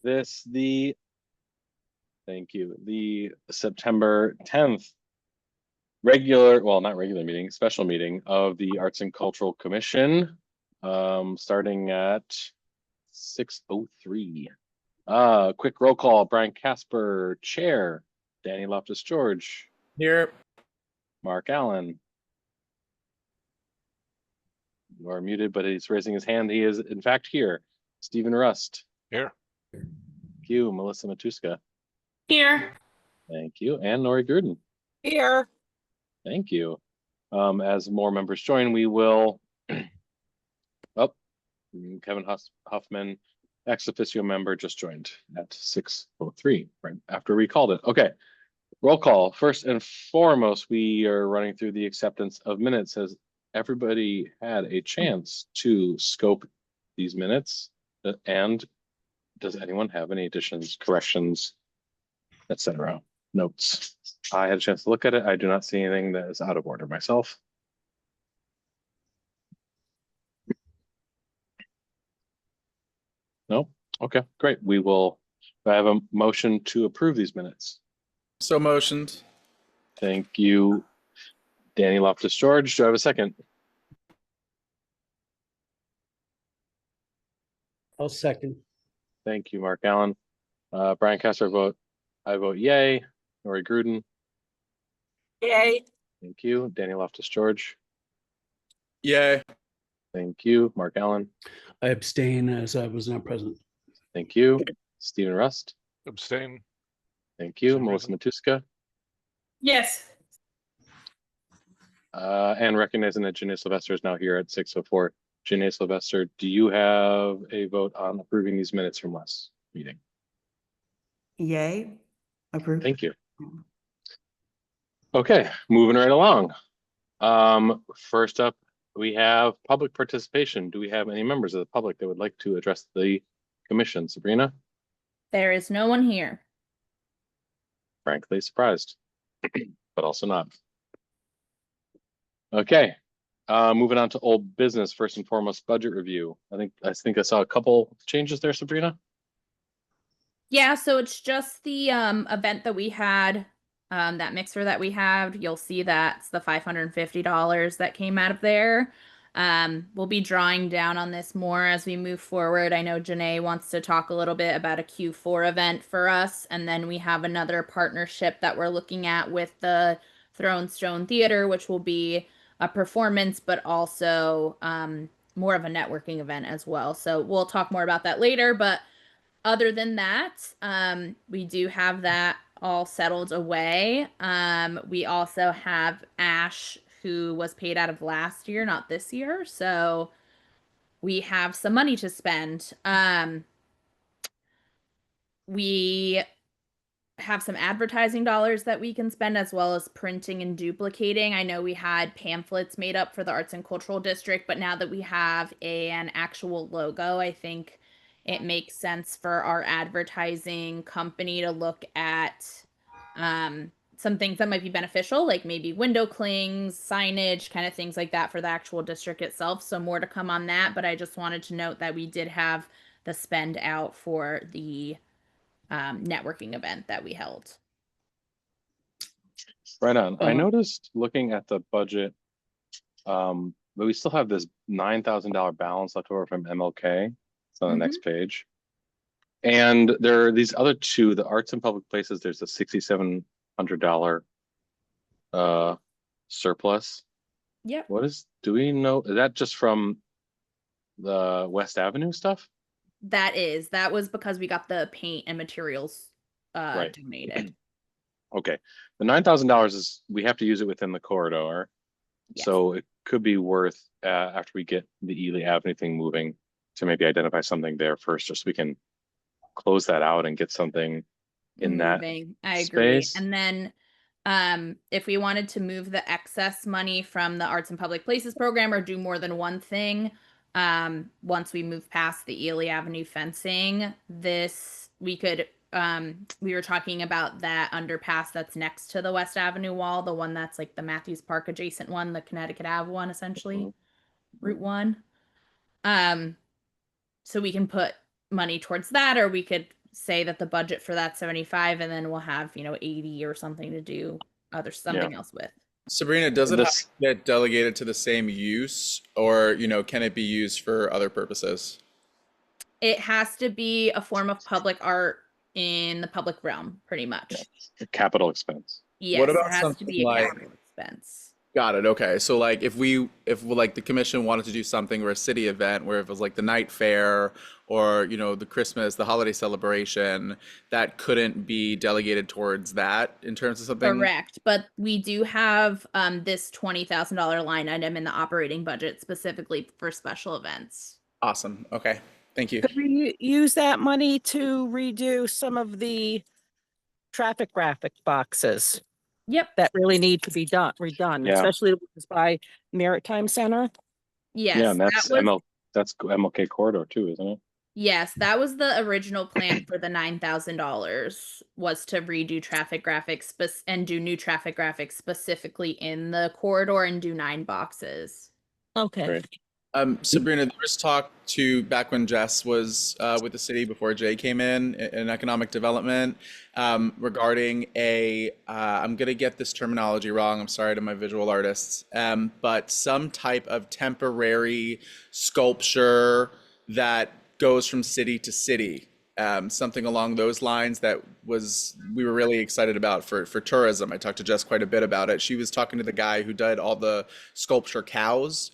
Thank you, the September 10th not regular meeting, special meeting of the Arts and Cultural Commission, starting at 6:03. Quick roll call. Brian Casper, Chair. Danny Loftus-George. Here. Mark Allen. You are muted, but he's raising his hand. He is, in fact, here. Stephen Rust. Here. Thank you. Melissa Matuska. Here. Thank you. And Nori Gruden. Here. Thank you. As more members join, we will. Kevin Huffman, ex officio member, just joined at 6:03, right after we called it. Okay. Roll call. First and foremost, we are running through the acceptance of minutes. Has everybody had a chance to scope these minutes? And does anyone have any additions, corrections, etc.? Notes? I had a chance to look at it. I do not see anything that is out of order myself. No? Okay, great. I have a motion to approve these minutes. So motioned. Thank you, Danny Loftus-George. Do I have a second? I'll second. Thank you, Mark Allen. Brian Casper, I vote yay. Nori Gruden. Yay. Thank you. Danny Loftus-George. Yay. Thank you. Mark Allen. I abstain as I was not present. Thank you. Stephen Rust. Abstain. Thank you. Same Melissa reason. Matuska. Yes. And recognizing that Janae Sylvester is now here at 6:04. Janae Sylvester, do you have a vote on approving these minutes from last meeting? Yay. Approved. Thank you. Okay, moving right along. First up, we have public participation. Do we have any members of the public that would like to address the commission? Sabrina? There is no one here. Frankly surprised, but also not. Okay, moving on to old business. First and foremost, budget review. I think I saw a couple changes there, Sabrina. Yeah, so it's just the event that we had, that mixer that we have. You'll see that's the $550 that came out of there. We'll be drawing down on this more as we move forward. I know Janae wants to talk a little bit about a Q4 event for us, and then we have another partnership that we're looking at with the Throne Stone Theater, which will be a performance, but also more of a networking event as well. So we'll talk more about that later, but other than that, we do have that all settled away. We also have Ash, who was paid out of last year, not this year. So we have some money to spend. We have some advertising dollars that we can spend, as well as printing and duplicating. I know we had pamphlets made up for the Arts and Cultural District, but now that we have an actual logo, I think it makes sense for our advertising company to look at some things that might be beneficial, like maybe window clings, signage, kind of things like that for the actual district itself. So more to come on that, but I just wanted to note that we did have the spend out for the networking event that we held. Right on. I noticed looking at the budget, but we still have this $9,000 balance left over from MLK. It's on the next page. And there are these other two, the arts and public places. There's a $6,700 surplus. Yep. Do we know, is that just from the West Avenue stuff? That was because we got the paint and materials donated. Okay. The $9,000 is, we have to use it within the corridor. Yes. So it could be worth, after we get the Ely Avenue thing moving, to maybe identify something there first, just so we can close that out and get something in that I agree. space. And then if we wanted to move the excess money from the Arts and Public Places program or do more than one thing, once we move past the Ely Avenue fencing, we could, we were talking about that underpass that's next to the West Avenue wall, the one that's like the Matthews Park adjacent one, the Connecticut Ave one, essentially, Route 1. So we can put money towards that, or we could say that the budget for that 75, and then we'll have, 80 or something to do something else with. Sabrina, does it have This- to get delegated to the same use, or can it be used for other purposes? It has to be a form of public art in the public realm, pretty much. A capital expense. Yes, about it has to something be a like- capital expense. Got it. Okay. So like if like the commission wanted to do something or a city event where it was like the night fair or the Christmas, the holiday celebration, that couldn't be delegated towards that in terms of something. Correct, but we do have this $20,000 line item in the operating budget specifically for special events. Awesome. Okay. Thank you. Could we use that money to redo some of the traffic graphic boxes Yep. that really need to be redone, Yeah. especially the ones by Maritime Center? Yes. Yeah, and that's that was, that's MLK corridor too, isn't it? yes, that was the original plan for the $9,000 was to redo traffic graphics and do new traffic graphics specifically in the corridor and do 9 boxes. Okay. Great. Sabrina, there was talk back when Jess was with the city before Jay came in economic development regarding I'm going to get this terminology wrong. I'm sorry to my visual artists, but some type of temporary sculpture that goes from city to city. Something along those lines that we were really excited about for tourism. I talked to Jess quite a bit about it. She was talking to the guy who did all the sculpture cows.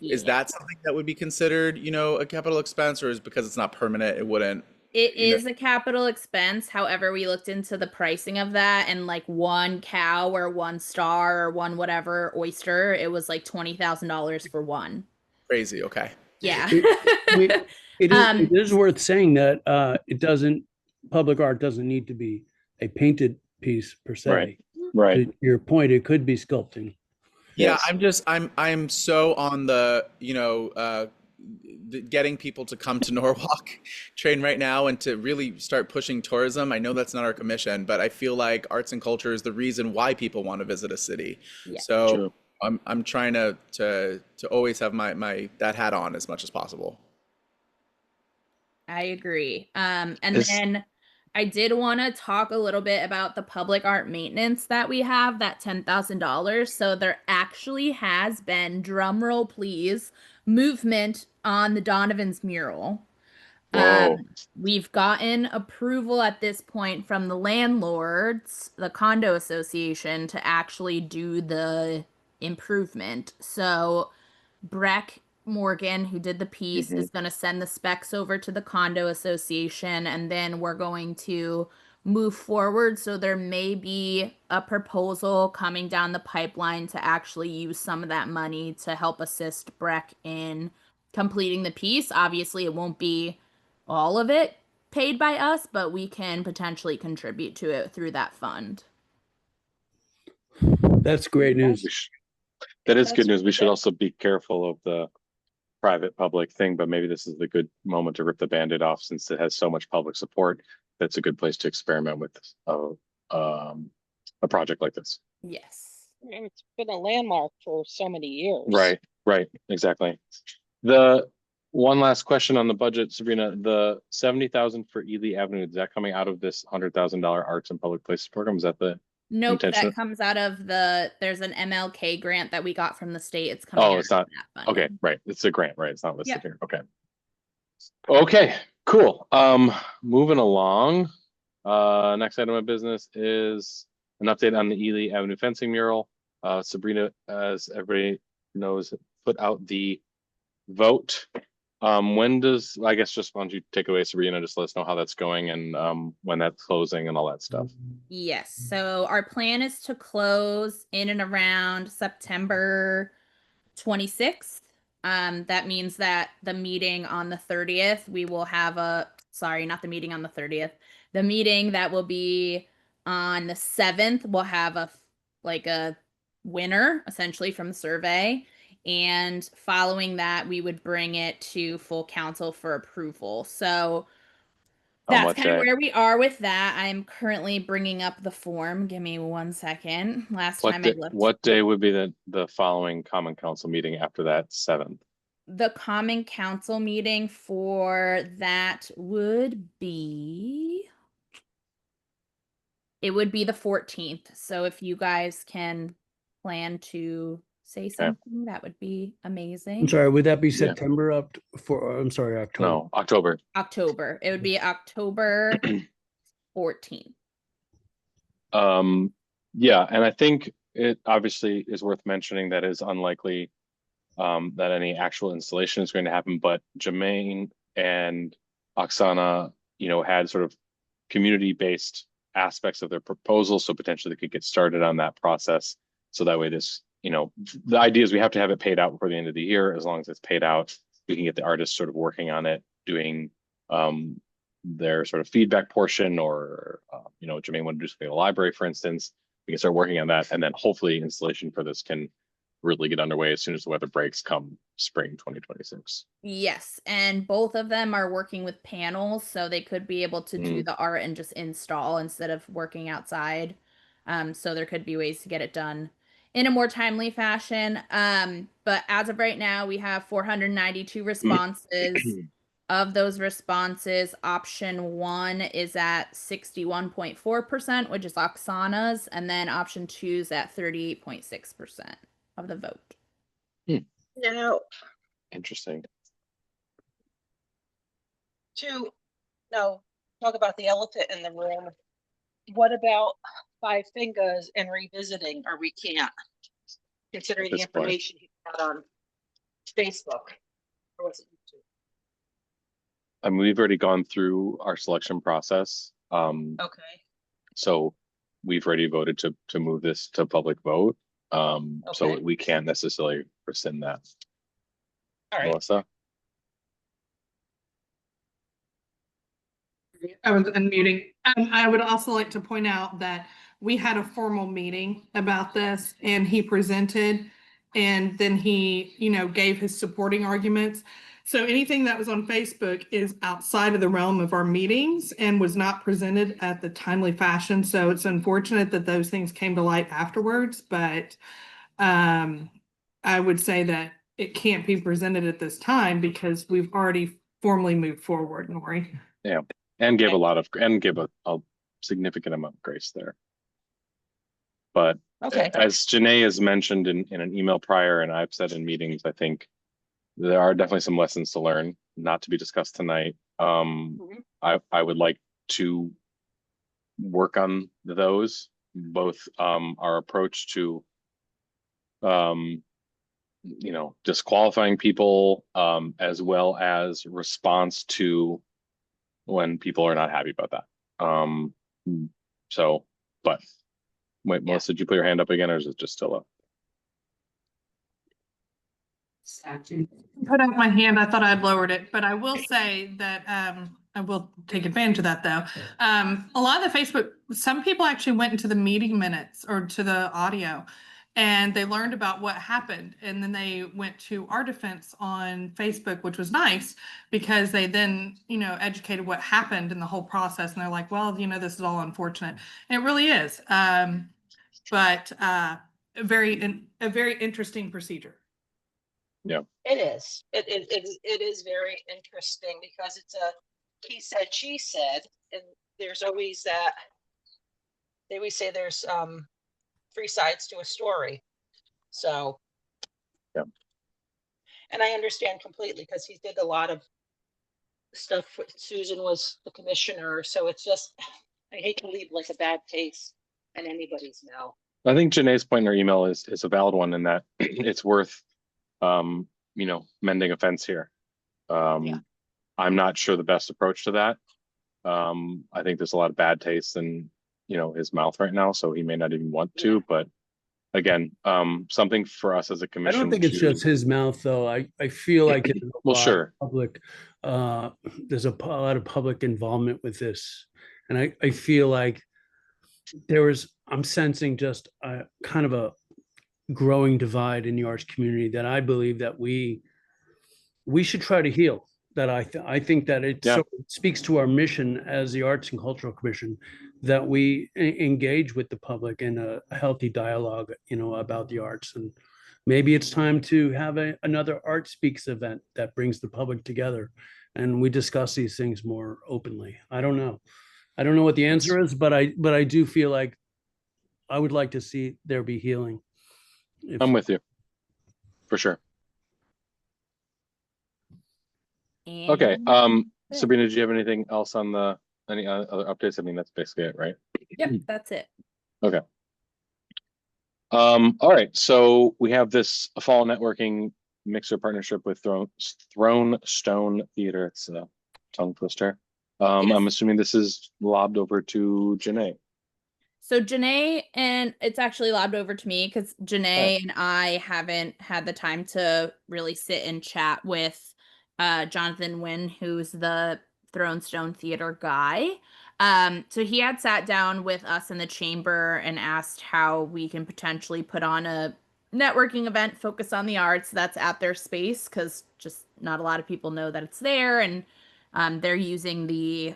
Is that something that would be considered, a capital expense, or is because it's not permanent, it wouldn't? It is a capital expense. However, we looked into the pricing of that, and like one cow or one star or one whatever oyster, it was like $20,000 for one. Crazy. Okay. Yeah. It is worth saying that public art doesn't need to be a painted piece per se. Right. To your point, it could be sculpting. Yeah, Yes. I'm so on the, getting people to come to Norwalk train right now and to really start pushing tourism. I know that's not our commission, but I feel like arts and culture is the reason why people want to visit a city. Yeah. So True. I'm trying to always have my that hat on as much as possible. I agree. And This- then I did want to talk a little bit about the public art maintenance that we have, that $10,000. So there actually has been, drum roll please, movement on the Donovan's mural. Whoa. We've gotten approval at this point from the landlords, the condo association, to actually do the improvement. So Breck Morgan, who did the piece, is going to send the specs over to the condo association, and then we're going to move forward. So there may be a proposal coming down the pipeline to actually use some of that money to help assist Breck in completing the piece. Obviously, it won't be all of it paid by us, but we can potentially contribute to it through that fund. That's great news. That is good news. We should also be careful of the private public thing, but maybe this is the good moment to rip the Band-Aid off since it has so much public support. That's a good place to experiment with a project like this. Yes. And it's been a landmark for so many years. Right, exactly. The one last question on the budget, Sabrina, the 70,000 for Ely Avenue, is that coming out of this $100,000 arts and public places program? Is that the Nope, intention? that comes out of there's an MLK grant that we got from the state. It's coming out it's of not that fund. okay, right? It's a grant, right? It's not listed Yep. here. Okay, cool. Moving along. Next item of business is an update on the Ely Avenue fencing mural. Sabrina, as everybody knows, put out the vote. I guess just why don't you take away, Sabrina, just let us know how that's going and when that's closing and all that stuff. Yes. So our plan is to close in and around September 26th. That means that the meeting on the 30th, we will have not the meeting on the 30th. The meeting that will be on the 7th will have a winner essentially from the survey. And following that, we would bring it to full council for approval. So that's kind of where we are with that. I'm currently bringing up the form. Give me 1 second. Last time I looked. What day would be the following common council meeting after that 7th? the common council meeting for that would be, it would be the 14th. So if you guys can plan to say something, that would be amazing. I'm sorry, would that be Yeah. September up for, I'm sorry, October? No, October. October. It would be October 14th. Yeah, and I think it obviously is worth mentioning that is unlikely that any actual installation is going to happen, but Jermaine and Oksana, had sort of community-based aspects of their proposal, so potentially they could get started on that process. So that way this, the idea is we have to have it paid out before the end of the year. As long as it's paid out, we can get the artists sort of working on it, doing their sort of feedback portion, or Jermaine wanted to do something at the library, for instance. We can start working on that, and then hopefully installation for this can really get underway as soon as the weather breaks come spring 2026. Yes, and both of them are working with panels, so they could be able to do the art and just install instead of working outside. So there could be ways to get it done in a more timely fashion. But as of right now, we have 492 responses. Of those responses, option 1 is at 61.4%, which is Oksana's, and then option 2 is at 38.6% of the vote. Now, Interesting. talk about the elephant in the room. What about Five Fingers and revisiting, or we can't, considering At the this point. information he got on Facebook? Or was it YouTube? I mean, we've already gone through our selection process. Okay. So we've already voted to move this to public vote. So Okay. we can't necessarily rescind that. All right. Melissa? I was unmuting. I would also like to point out that we had a formal meeting about this and he presented and then he, gave his supporting arguments. So anything that was on Facebook is outside of the realm of our meetings and was not presented at the timely fashion. So it's unfortunate that those things came to light afterwards, but I would say that it can't be presented at this time because we've already formally moved forward, Nori. Yeah, and give a significant amount of grace there. But Okay. as Janae has mentioned in an email prior, and I've said in meetings, I think there are definitely some lessons to learn, not to be discussed tonight. I would like to work on those, both our approach to disqualifying people, as well as response to when people are not happy about that. But wait, Melissa, did you put your hand up again, or is it just still up? Put up my hand. I thought I'd lowered it, but I will say that I will take advantage of that though. A lot of the Facebook, some people actually went into the meeting minutes or to the audio and they learned about what happened. And then they went to our defense on Facebook, which was nice because they then, educated what happened in the whole process. And they're like, well, this is all unfortunate. And it really is. But a very interesting procedure. Yeah, It is. It is very interesting because it's a he said, she said, and there's always that. They always say there's 3 sides to a story. So. Yeah. And I understand completely because he did a lot of stuff. Susan was the commissioner, so it's just I hate to leave like a bad taste in anybody's mouth. I think Janae's point in her email is a valid one in that it's worth mending a fence here. I'm not sure the best approach to that. I think there's a lot of bad taste in his mouth right now, so he may not even want to. But again, something for us as a I commission. don't think it's just his mouth, though. I feel like it's a Well, lot sure. of public. There's a lot of public involvement with this, and I feel like I'm sensing just a kind of a growing divide in the arts community that I believe that we should try to heal. That I think that it Yeah. sort of speaks to our mission as the Arts and Cultural Commission that we engage with the public in a healthy dialogue, about the arts. And maybe it's time to have another Art Speaks event that brings the public together and we discuss these things more openly. I don't know. I don't know what the answer is, but I do feel like I would like to see there be healing. I'm with you. For sure. Okay, And Yeah. Sabrina, do you have anything else on any other updates? I mean, that's basically it, right? Yep, that's it. Okay. All right, so we have this fall networking mixer partnership with Throne Stone Theater. It's a tongue twister. Yes. I'm assuming this is lobbed over to Janae. So Janae, and it's actually lobbed over to me because Janae and I haven't had the time to really sit and chat with Jonathan Wynn, who's the Throne Stone Theater guy. So he had sat down with us in the chamber and asked how we can potentially put on a networking event focused on the arts that's at their space, because just not a lot of people know that it's there, and they're using the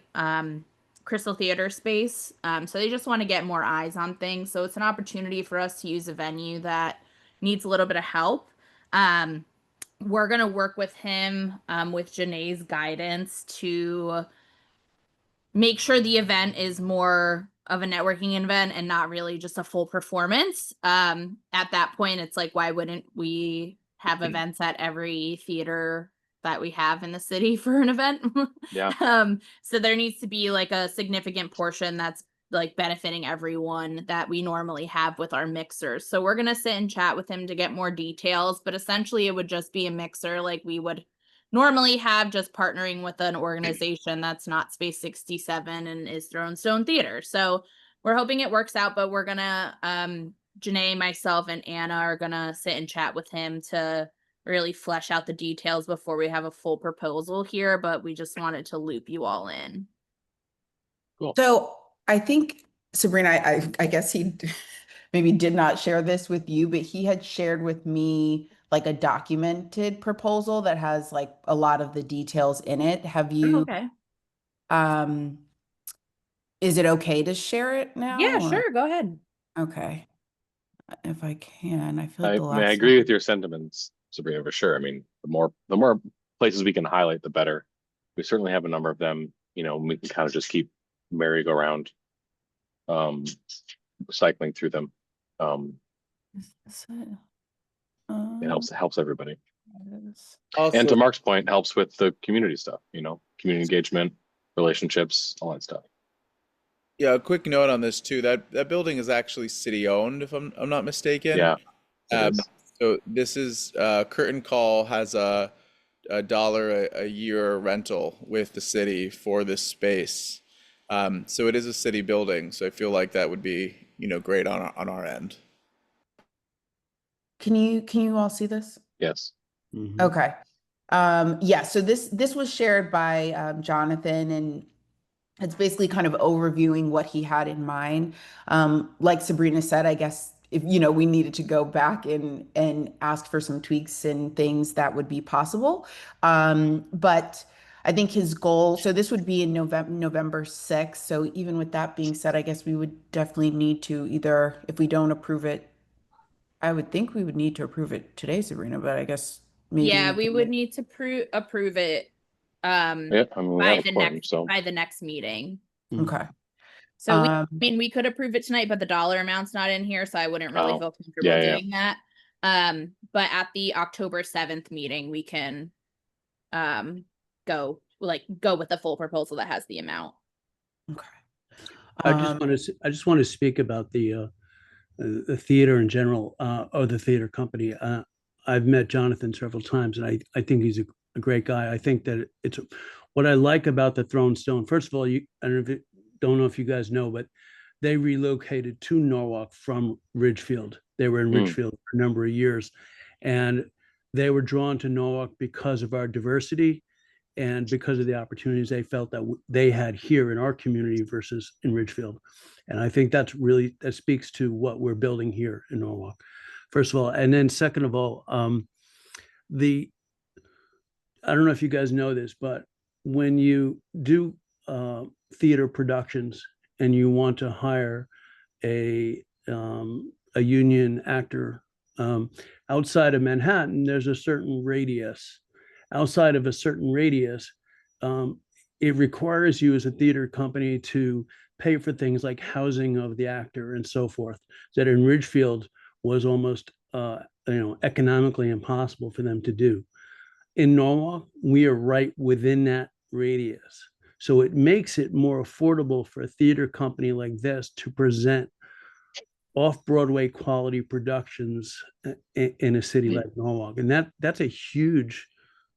Crystal Theater space. So they just want to get more eyes on things. So it's an opportunity for us to use a venue that needs a little bit of help. We're going to work with him, with Janae's guidance, to make sure the event is more of a networking event and not really just a full performance. At that point, it's like, why wouldn't we have events at every theater that we have in the city for an event? Yeah. So there needs to be like a significant portion that's like benefiting everyone that we normally have with our mixers. So we're going to sit and chat with him to get more details, but essentially it would just be a mixer like we would normally have, just partnering with an organization that's not Space 67 and is Throne Stone Theater. So we're hoping it works out, but we're gonna Janae, myself, and Anna are gonna sit and chat with him to really flesh out the details before we have a full proposal here, but we just wanted to loop you all in. Cool. So I think Sabrina, I guess he maybe did not share this with you, but he had shared with me like a documented proposal that has like a lot of the details in it. Have you, Okay. is it okay to share it now? Yeah, or- sure. Go ahead. Okay. If I can, I feel like the I mean, I last agree time- with your sentiments, Sabrina, for sure. I mean, the more places we can highlight, the better. We certainly have a number of them. You know, we can kind of just keep merry-go-round, cycling through them. Is this it? It helps everybody. Yes. Also, And to Mark's point, helps with the community stuff. You know, community engagement, relationships, all that stuff. yeah, a quick note on this too. That building is actually city owned, if I'm not mistaken. Yeah. it Um, is. so this is Curtain Call has a $1 a year rental with the city for this space. So it is a city building. So I feel like that would be, great on our end. Can you all see this? Yes. Mhm. Okay. Yeah, so this was shared by Jonathan, and it's basically kind of overviewing what he had in mind. Like Sabrina said, I guess if we needed to go back and ask for some tweaks and things that would be possible. But I think his goal, so this would be in November 6th. So even with that being said, I guess we would definitely need to either, if we don't approve it, I would think we would need to approve it today, Sabrina, but I guess maybe. Yeah, we would need to approve it Yeah. I mean, we by have the a quorum, so next meeting. Okay. So I Um, mean, we could approve it tonight, but the dollar amount's not in here, so I wouldn't really Oh, feel comfortable yeah, yeah. doing that. But at the October 7th meeting, we can go with the full proposal that has the amount. Okay. I just want to speak about the theater in general, or the theater company. I've met Jonathan several times, and I think he's a great guy. I think that it's what I like about the Throne Stone. First of all, I don't know if you guys know, but they relocated to Norwalk from Ridgefield. They were in Ridgefield for a number of years, and they were drawn to Norwalk because of our diversity and because of the opportunities they felt that they had here in our community versus in Ridgefield. And I think that speaks to what we're building here in Norwalk, first of all. And then second of all, I don't know if you guys know this, but when you do theater productions and you want to hire a union actor, a outside of Manhattan, there's a certain radius. Outside of a certain radius, it requires you as a theater company to pay for things like housing of the actor and so forth. That in Ridgefield was almost economically impossible for them to do. In Norwalk, we are right within that radius. So it makes it more affordable for a theater company like this to present off-Broadway quality productions in a city like Norwalk. And that's a huge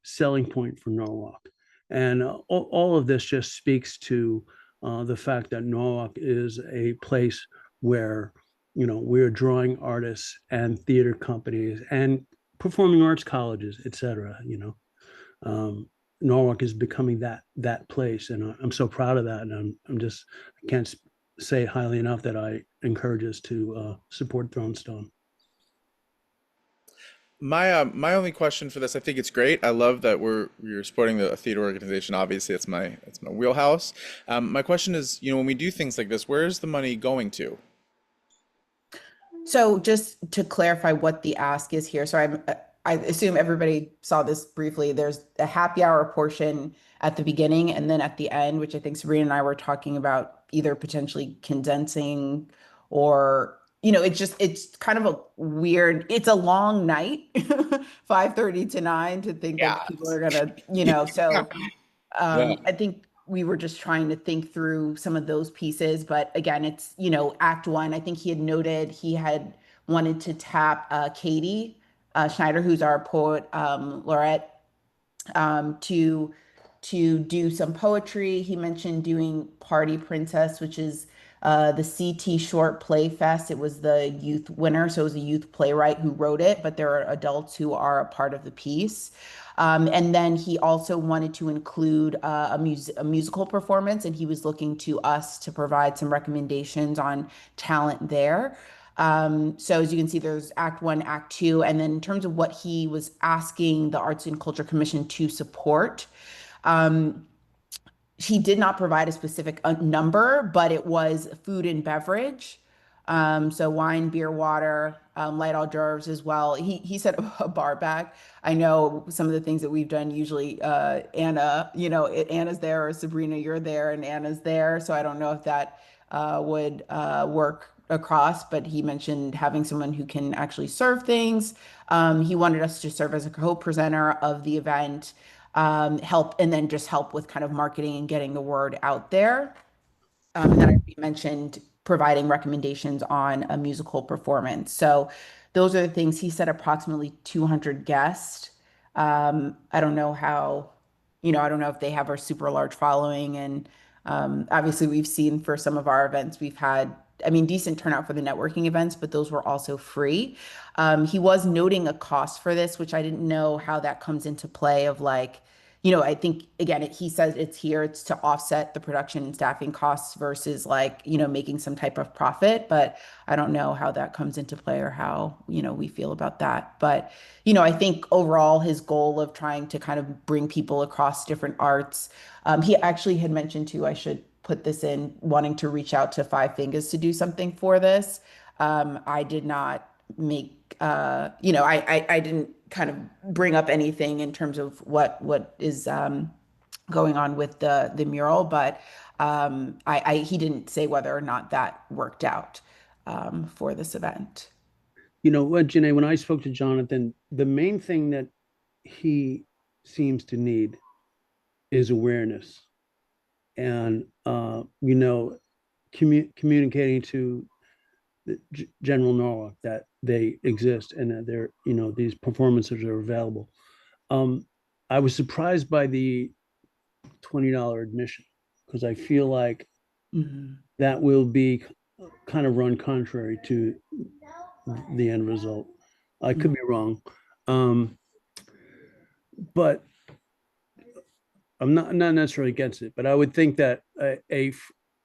selling point for Norwalk. And all of this just speaks to the fact that Norwalk is a place where, we're drawing artists and theater companies and performing arts colleges, et cetera. Norwalk is becoming that place. And I'm so proud of that. And I can't say highly enough that I encourage us to support Thronestone. My only question for this, I think it's great. I love that you're supporting the theater organization. Obviously, it's my wheelhouse. My question is, when we do things like this, where is the money going to? So just to clarify what the ask is here, so I assume everybody saw this briefly. There's a happy hour portion at the beginning and then at the end, which I think Sabrina and I were talking about either potentially condensing or, it's kind of a weird, it's a long night, 5:30 to 9 to think that people are gonna, so I think we were just trying to think through some of those pieces. But again, it's, Act One, I think he had noted he had wanted to tap Katie Schneider, who's our poet laureate, to do some poetry. He mentioned doing Party Princess, which is the CT Short Play Fest. It was the youth winner, so it was a youth playwright who wrote it, but there are adults who are a part of the piece. And then he also wanted to include a musical performance, and he was looking to us to provide some recommendations on talent there. So as you can see, there's Act One, Act Two, and then in terms of what he was asking the Arts and Culture Commission to support, he did not provide a specific number, but it was food and beverage. So wine, beer, water, light hors d'oeuvres as well. He said a bar back. I know some of the things that we've done usually, Anna, Anna's there, or Sabrina, you're there, and Anna's there. So I don't know if that would work across, but he mentioned having someone who can actually serve things. He wanted us to serve as a co-presenter of the event, help with kind of marketing and getting the word out there. And then I mentioned providing recommendations on a musical performance. So those are the things. He said approximately 200 guests. I don't know how, I don't know if they have a super large following. And obviously we've seen for some of our events, we've had, decent turnout for the networking events, but those were also free. He was noting a cost for this, which I didn't know how that comes into play of like, I think, again, he says it's to offset the production and staffing costs versus like, making some type of profit. But I don't know how that comes into play or how, we feel about that. But, I think overall his goal of trying to kind of bring people across different arts, he actually had mentioned too, I should put this in, wanting to reach out to Five Fingers to do something for this. I did not make, I didn't kind of bring up anything in terms of what is going on with the mural, but he didn't say whether or not that worked out for this event. You know what, Janae, when I spoke to Jonathan, the main thing that he seems to need is awareness. And, communicating to the general Norwalk that they exist and that they're, these performances are available. I was surprised by the $20 admission because I feel like that will be kind of run contrary to the end result. I could be wrong. But I'm not necessarily against it, but I would think that a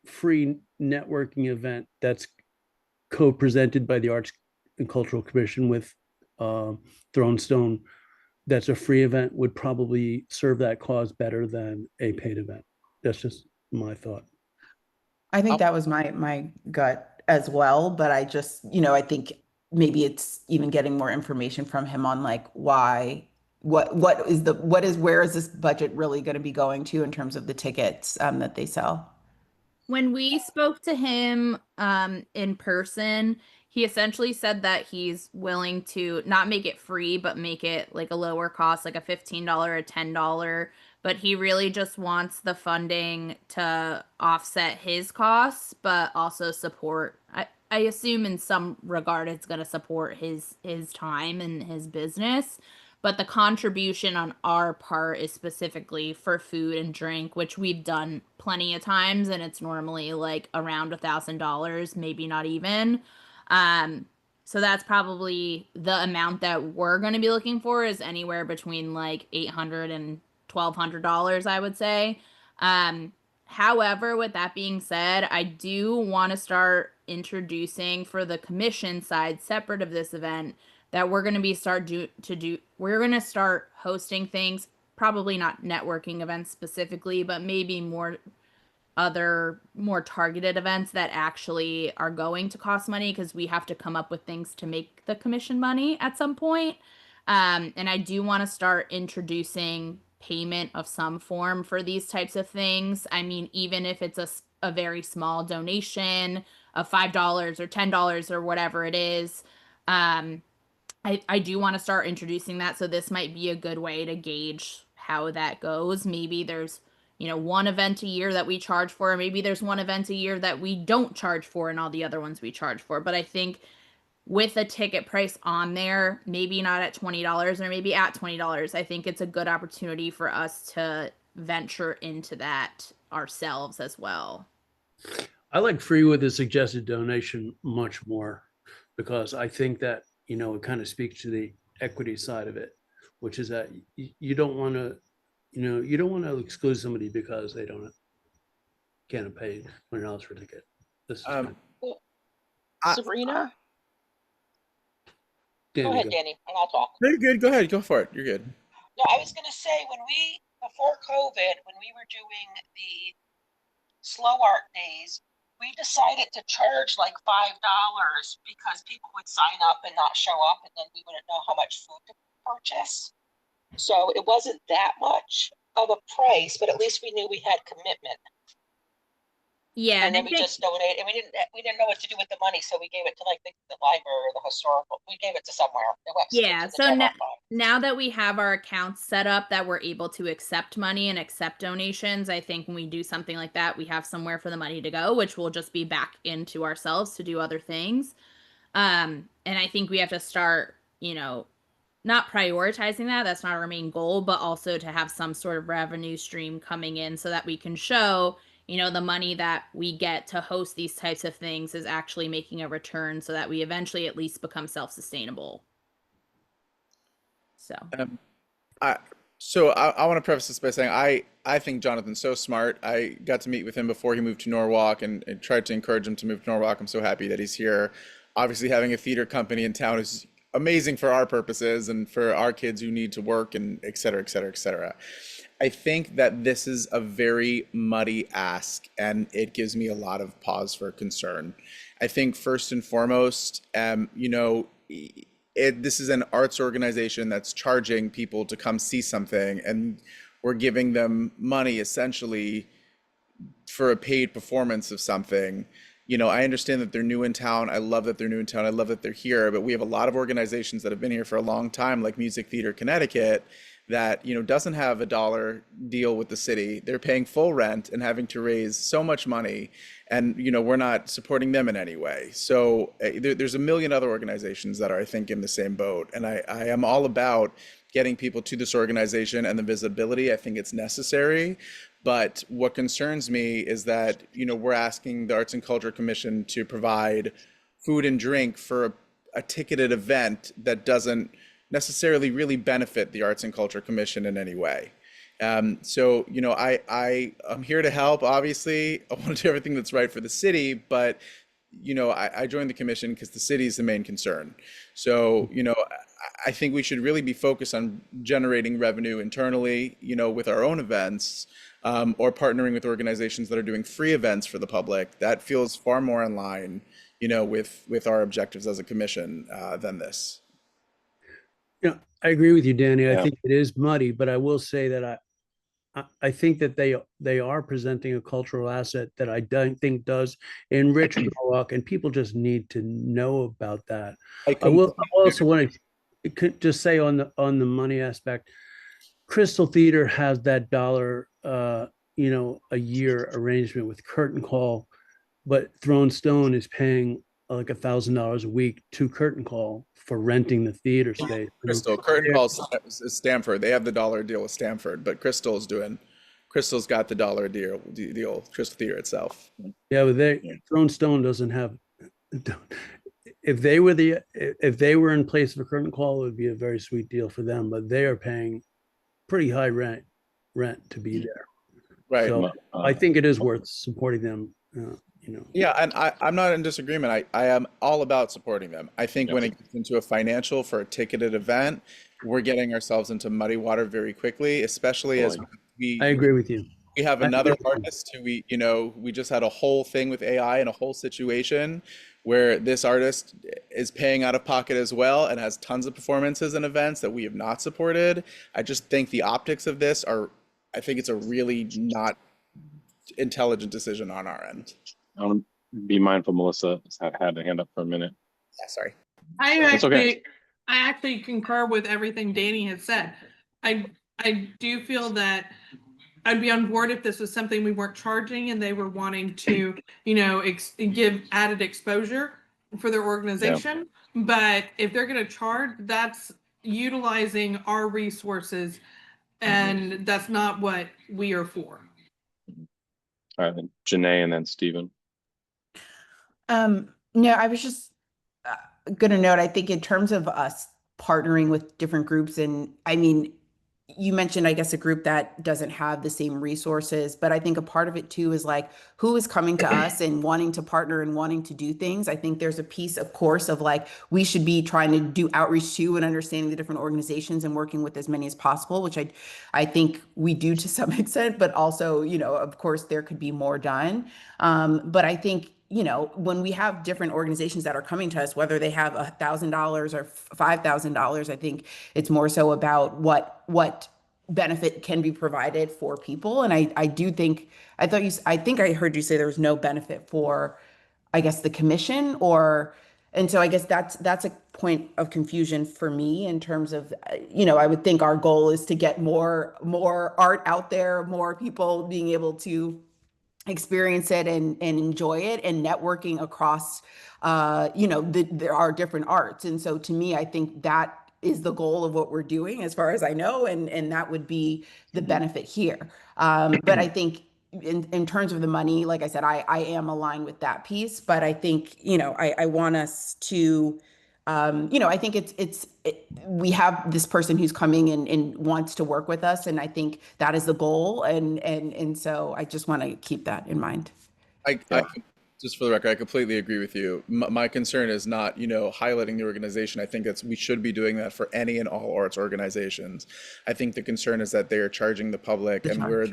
free networking event that's co-presented by the Arts and Cultural Commission with Thronestone, that's a free event, would probably serve that cause better than a paid event. That's just my thought. I think that was my gut as well, but I just, I think maybe it's even getting more information from him on like why, where is this budget really going to be going to in terms of the tickets that they sell? When we spoke to him in person, he essentially said that he's willing to not make it free, but make it like a lower cost, like a $15 or $10. But he really just wants the funding to offset his costs, but also support. I assume in some regard it's going to support his time and his business. But the contribution on our part is specifically for food and drink, which we've done plenty of times, and it's normally like around $1,000, maybe not even. So that's probably the amount that we're going to be looking for, is anywhere between like $800 and $1,200, I would say. However, with that being said, I do want to start introducing for the commission side, separate of this event, that we're going to be we're going to start hosting things, probably not networking events specifically, but maybe more targeted events that actually are going to cost money, because we have to come up with things to make the commission money at some point. And I do want to start introducing payment of some form for these types of things. I mean, even if it's a very small donation of $5 or $10 or whatever it is, I do want to start introducing that. So this might be a good way to gauge how that goes. Maybe there's, one event a year that we charge for, or maybe there's one event a year that we don't charge for and all the other ones we charge for. But I think with a ticket price on there, maybe not at $20 or maybe at $20, I think it's a good opportunity for us to venture into that ourselves as well. I like free with a suggested donation much more, because I think that, it kind of speaks to the equity side of it, which is that you don't want to, you don't want to exclude somebody because they can't pay $20 for a ticket. This is Sabrina, Danny, go ahead, Danny, and I'll talk. You're good. Go ahead. Go for it. You're good. No, I was going to say, before COVID, when we were doing the slow art days, we decided to charge like $5 because people would sign up and not show up, and then we wouldn't know how much food to purchase. So it wasn't that much of a price, but at least we knew we had commitment. Yeah, And then we just donated, and we didn't know what to do with the money, so we gave it to like the library or the historical. We gave it to somewhere. It went straight Yeah, to the so general fund. now that we have our accounts set up that we're able to accept money and accept donations, I think when we do something like that, we have somewhere for the money to go, which will just be back into ourselves to do other things. And I think we have to start, not prioritizing that. That's not our main goal, but also to have some sort of revenue stream coming in so that we can show, the money that we get to host these types of things is actually making a return, so that we eventually at least become self-sustainable. So, I want to preface this by saying I think Jonathan's so smart. I got to meet with him before he moved to Norwalk and tried to encourage him to move to Norwalk. I'm so happy that he's here. Obviously, having a theater company in town is amazing for our purposes and for our kids who need to work, and et cetera, et cetera, et cetera. I think that this is a very muddy ask, and it gives me a lot of pause for concern. I think first and foremost, this is an arts organization that's charging people to come see something, and we're giving them money essentially for a paid performance of something. I understand that they're new in town. I love that they're new in town. I love that they're here, but we have a lot of organizations that have been here for a long time, like Music Theater Connecticut, that doesn't have a dollar deal with the city. They're paying full rent and having to raise so much money, and we're not supporting them in any way. So there's a million other organizations that are, I think, in the same boat, and I am all about getting people to this organization and the visibility. I think it's necessary. But what concerns me is that we're asking the Arts and Culture Commission to provide food and drink for a ticketed event that doesn't necessarily really benefit the Arts and Culture Commission in any way. I'm here to help, obviously. I want to do everything that's right for the city, but I joined the commission because the city is the main concern. So, I think we should really be focused on generating revenue internally, with our own events, or partnering with organizations that are doing free events for the public. That feels far more in line, with our objectives as a commission than this. Yeah, I agree with you, Danny. I Yeah. think it is muddy, but I will say that I think that they are presenting a cultural asset that I don't think does enrich Norwalk, and people just need to know about that. I also want to just say on the money aspect, Crystal Theater has that dollar a year arrangement with Curtain Call, but Throne Stone is paying like $1,000 a week to Curtain Call for renting the theater space. Crystal, Curtain Call is Stanford. They have the dollar deal with Stanford, but Crystal's got the dollar deal, Crystal Theater itself. Yeah, but Throne Stone doesn't have. If they were in place of a Curtain Call, it would be a very sweet deal for them. But they are paying pretty high rent to be there. Right. So I think it is worth supporting them. Yeah, and I'm not in disagreement. I am all about supporting them. I think when it gets into a financial for a ticketed event, we're getting ourselves into muddy water very quickly, especially as I agree with you. we have another artist who we just had a whole thing with AI and a whole situation where this artist is paying out of pocket as well and has tons of performances and events that we have not supported. I just think the optics of this I think it's a really not intelligent decision on our end. Be mindful, Melissa had a hand up for a minute. Yeah, sorry. I actually concur with everything Danny has said. I do feel that I'd be on board if this was something we weren't charging and they were wanting to, give added exposure for their organization. Yeah. But if they're going to charge, that's utilizing our resources, and that's not what we are for. All right, then Janae and then Stephen. No, I was just going to note, I think in terms of us partnering with different groups, and I mean, you mentioned, I guess, a group that doesn't have the same resources, but I think a part of it too is like, who is coming to us and wanting to partner and wanting to do things. I think there's a piece, of course, of like, we should be trying to do outreach to and understanding the different organizations and working with as many as possible, which I think we do to some extent, but also, of course, there could be more done. But I think, when we have different organizations that are coming to us, whether they have $1,000 or $5,000, I think it's more so about what benefit can be provided for people. And I think I heard you say there was no benefit for, I guess, the commission and so I guess that's a point of confusion for me in terms of, I would think our goal is to get more art out there, more people being able to experience it and enjoy it, and networking across there are different arts. And so to me, I think that is the goal of what we're doing, as far as I know, and that would be the benefit here. But I think in terms of the money, like I said, I am aligned with that piece, but I think I want us to I think we have this person who's coming and wants to work with us, and I think that is the goal, and so I just want to keep that in mind. I just for the record, I completely agree with you. My concern is not highlighting the organization. I think we should be doing that for any and all arts organizations. I think the concern is that they are charging the public, and we're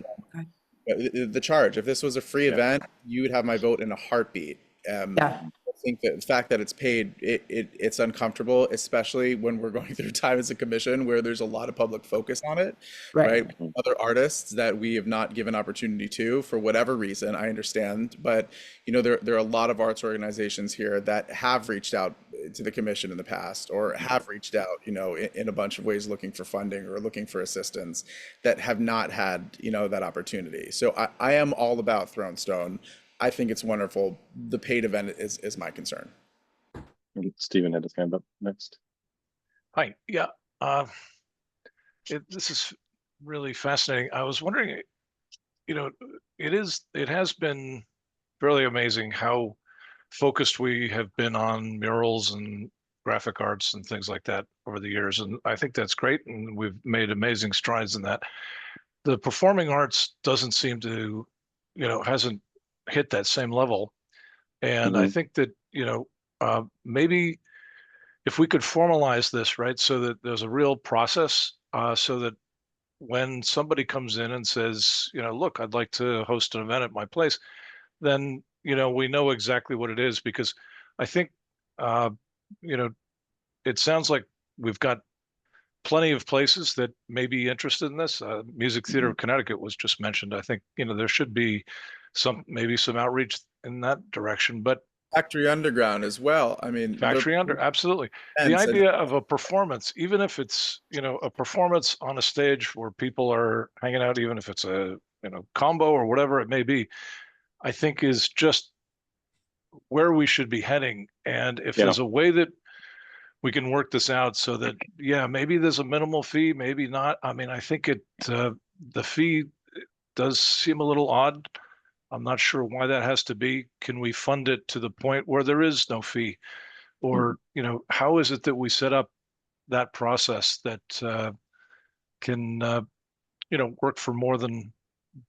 the charge. If this was a free event, you would have my vote in a heartbeat. I think that the fact that it's paid, it's uncomfortable, especially when we're going through time as a commission where there's a lot of public focus on it, right? Other artists that we have not given opportunity to for whatever reason, I understand, but there are a lot of arts organizations here that have reached out to the commission in the past, or have reached out, in a bunch of ways, looking for funding or looking for assistance, that have not had, that opportunity. So I am all about Throne Stone. I think it's wonderful. The paid event is my concern. Stephen had his hand up next. Hi. Yeah. This is really fascinating. I was wondering, it has been fairly amazing how focused we have been on murals and graphic arts and things like that over the years. And I think that's great. And we've made amazing strides in that. The performing arts doesn't seem to, hasn't hit that same level. And I think that, maybe if we could formalize this, right, so that there's a real process, so that when somebody comes in and says, look, I'd like to host an event at my place, then, we know exactly what it is, because I think, it sounds like we've got plenty of places that may be interested in this. Music Theater of Connecticut was just mentioned. I think, there should be maybe some outreach in that direction, but Factory Underground as well. I mean, absolutely. The and said- idea of a performance, even if it's, a performance on a stage where people are hanging out, even if it's a, combo or whatever it may be, I think is just where we should be heading. And if there's a way that we can work this out so that, maybe there's a minimal fee, maybe not. I mean, I think the fee does seem a little odd. I'm not sure why that has to be. Can we fund it to the point where there is no fee? Or, how is it that we set up that process that can, work for more than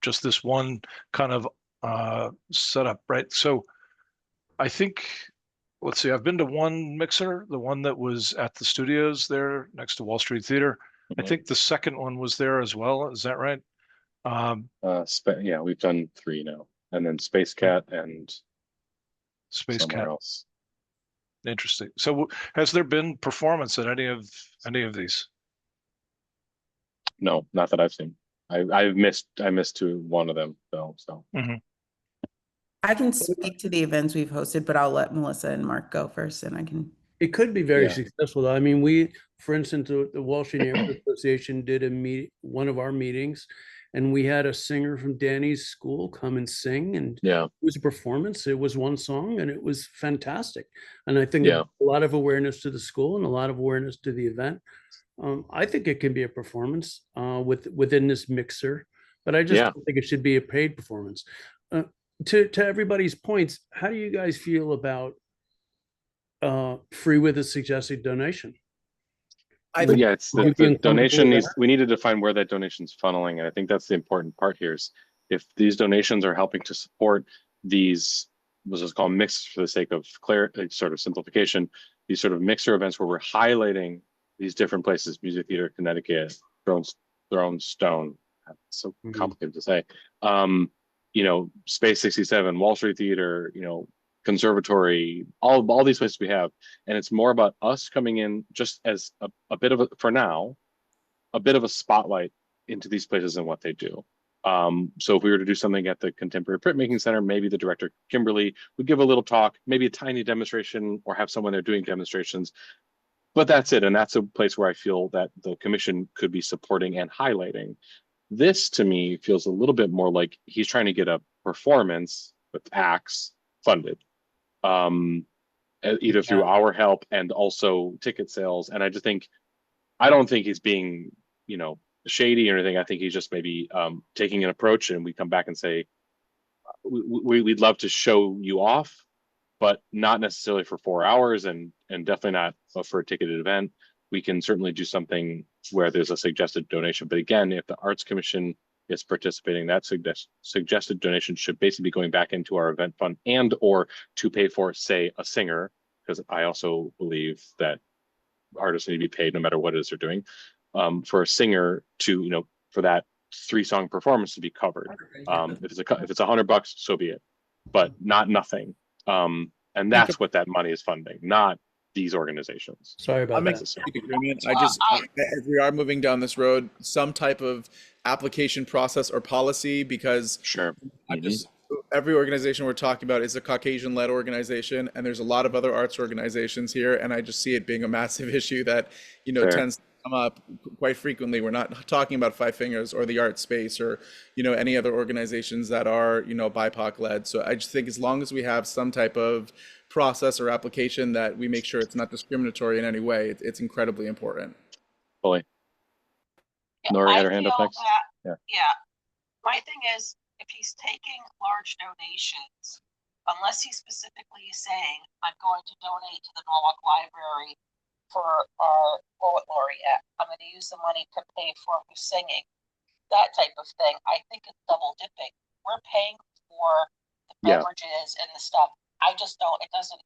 just this one kind of setup, right? So I think, let's see, I've been to one mixer, the one that was at the studios there next to Wall Street Theater. I think the second one was there as well. Is that right? We've done 3 now, and then Space Cat and Space somewhere Cat. else. Interesting. So has there been performance at any of these? No, not that I've seen. I missed one of them though. So I can speak to the events we've hosted, but I'll let Melissa and Mark go first, and I can. It could be very Yeah. successful, though. I mean, we, for instance, the Wall Street Neighborhood Association did one of our meetings, and we had a singer from Danny's school come and sing, and yeah, it was a performance. It was one song, and it was fantastic. And I think Yeah. a lot of awareness to the school and a lot of awareness to the event. I think it can be a performance within this mixer, but I just don't think it should be a paid performance. To everybody's points, how do you guys feel about free with a suggested donation? it's Would you be the uncomfortable donation with needs, we need to define where that donation's funneling, and I think that's the important part here is if these donations are helping to support these, what's this called, mix for the sake of sort of simplification, these sort of mixer events where we're highlighting these different places, Music Theater Connecticut, Throne Stone, so complicated to say, Space 67, Wall Street Theater, Conservatory, all these places we have, and it's more about us coming in just as a bit of for now, a bit of a spotlight into these places and what they do. So if we were to do something at the Contemporary Printmaking Center, maybe the director Kimberly would give a little talk, maybe a tiny demonstration, or have someone there doing demonstrations. But that's it, and that's a place where I feel that the commission could be supporting and highlighting. This to me feels a little bit more like he's trying to get a performance with acts funded, either through our help and also ticket sales. And I don't think he's being, shady or anything. I think he's just maybe taking an approach, and we come back and say, we'd love to show you off, but not necessarily for 4 hours, and definitely not for a ticketed event. We can certainly do something where there's a suggested donation. But again, if the Arts Commission is participating, that suggested donation should basically be going back into our event fund and or to pay for, say, a singer, because I also believe that artists need to be paid no matter what it is they're doing, for a singer to, for that 3-song performance to be covered. If it's $100, so be it, but not nothing. And that's what that money is funding, not these organizations. Sorry about that. Agreement. As we are moving down this road, some type of application process or policy, because Sure. Every organization we're talking about is a Caucasian-led organization, and there's a lot of other arts organizations here, and I just see it being a massive issue that Fair. tends to come up quite frequently. We're not talking about Five Fingers or the Art Space or any other organizations that are BIPOC-led. So I just think as long as we have some type of process or application that we make sure it's not discriminatory in any way, it's incredibly important. Fully. Yeah, Nora had I her hand up feel next. that- Yeah. Yeah. My thing is, if he's taking large donations, unless he's specifically saying, I'm going to donate to the Norwalk Library for our poet laureate, I'm going to use the money to pay for who's singing, that type of thing, I think it's double dipping. We're paying for the beverages and the stuff. I just don't, it doesn't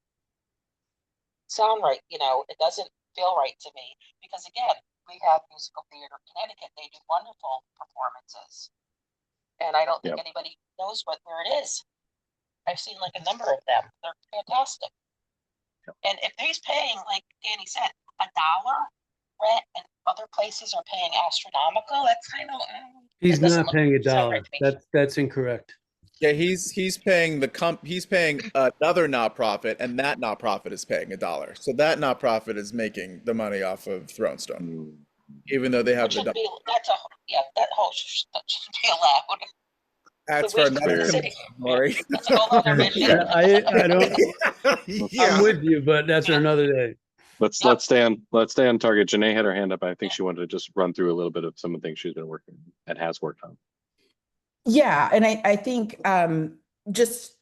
sound right, it doesn't feel right to me, because again, we have Musical Theater Connecticut, they do wonderful performances. And I don't think anybody knows where it is. I've seen like a number of them. They're fantastic. And if he's paying, like Danny said, $1 rent and other places are paying astronomical, that's kind of. He's it doesn't not look paying right $1. to me. That's incorrect. Yeah, he's paying he's paying another nonprofit, and that nonprofit is paying $1. So that nonprofit is making the money off of Thronestone, Mm. even though they have Which the should be, that's a, yeah, that whole that shouldn't be allowed. that's the for waste of another the city. commission, Lori. That's a whole other mission. Yeah, I don't, I'm with you, but that's for another day. Let's stay on target. Janae had her hand up. I think she wanted to just run through a little bit of some of the things she's been working and has worked on. Yeah, and I think just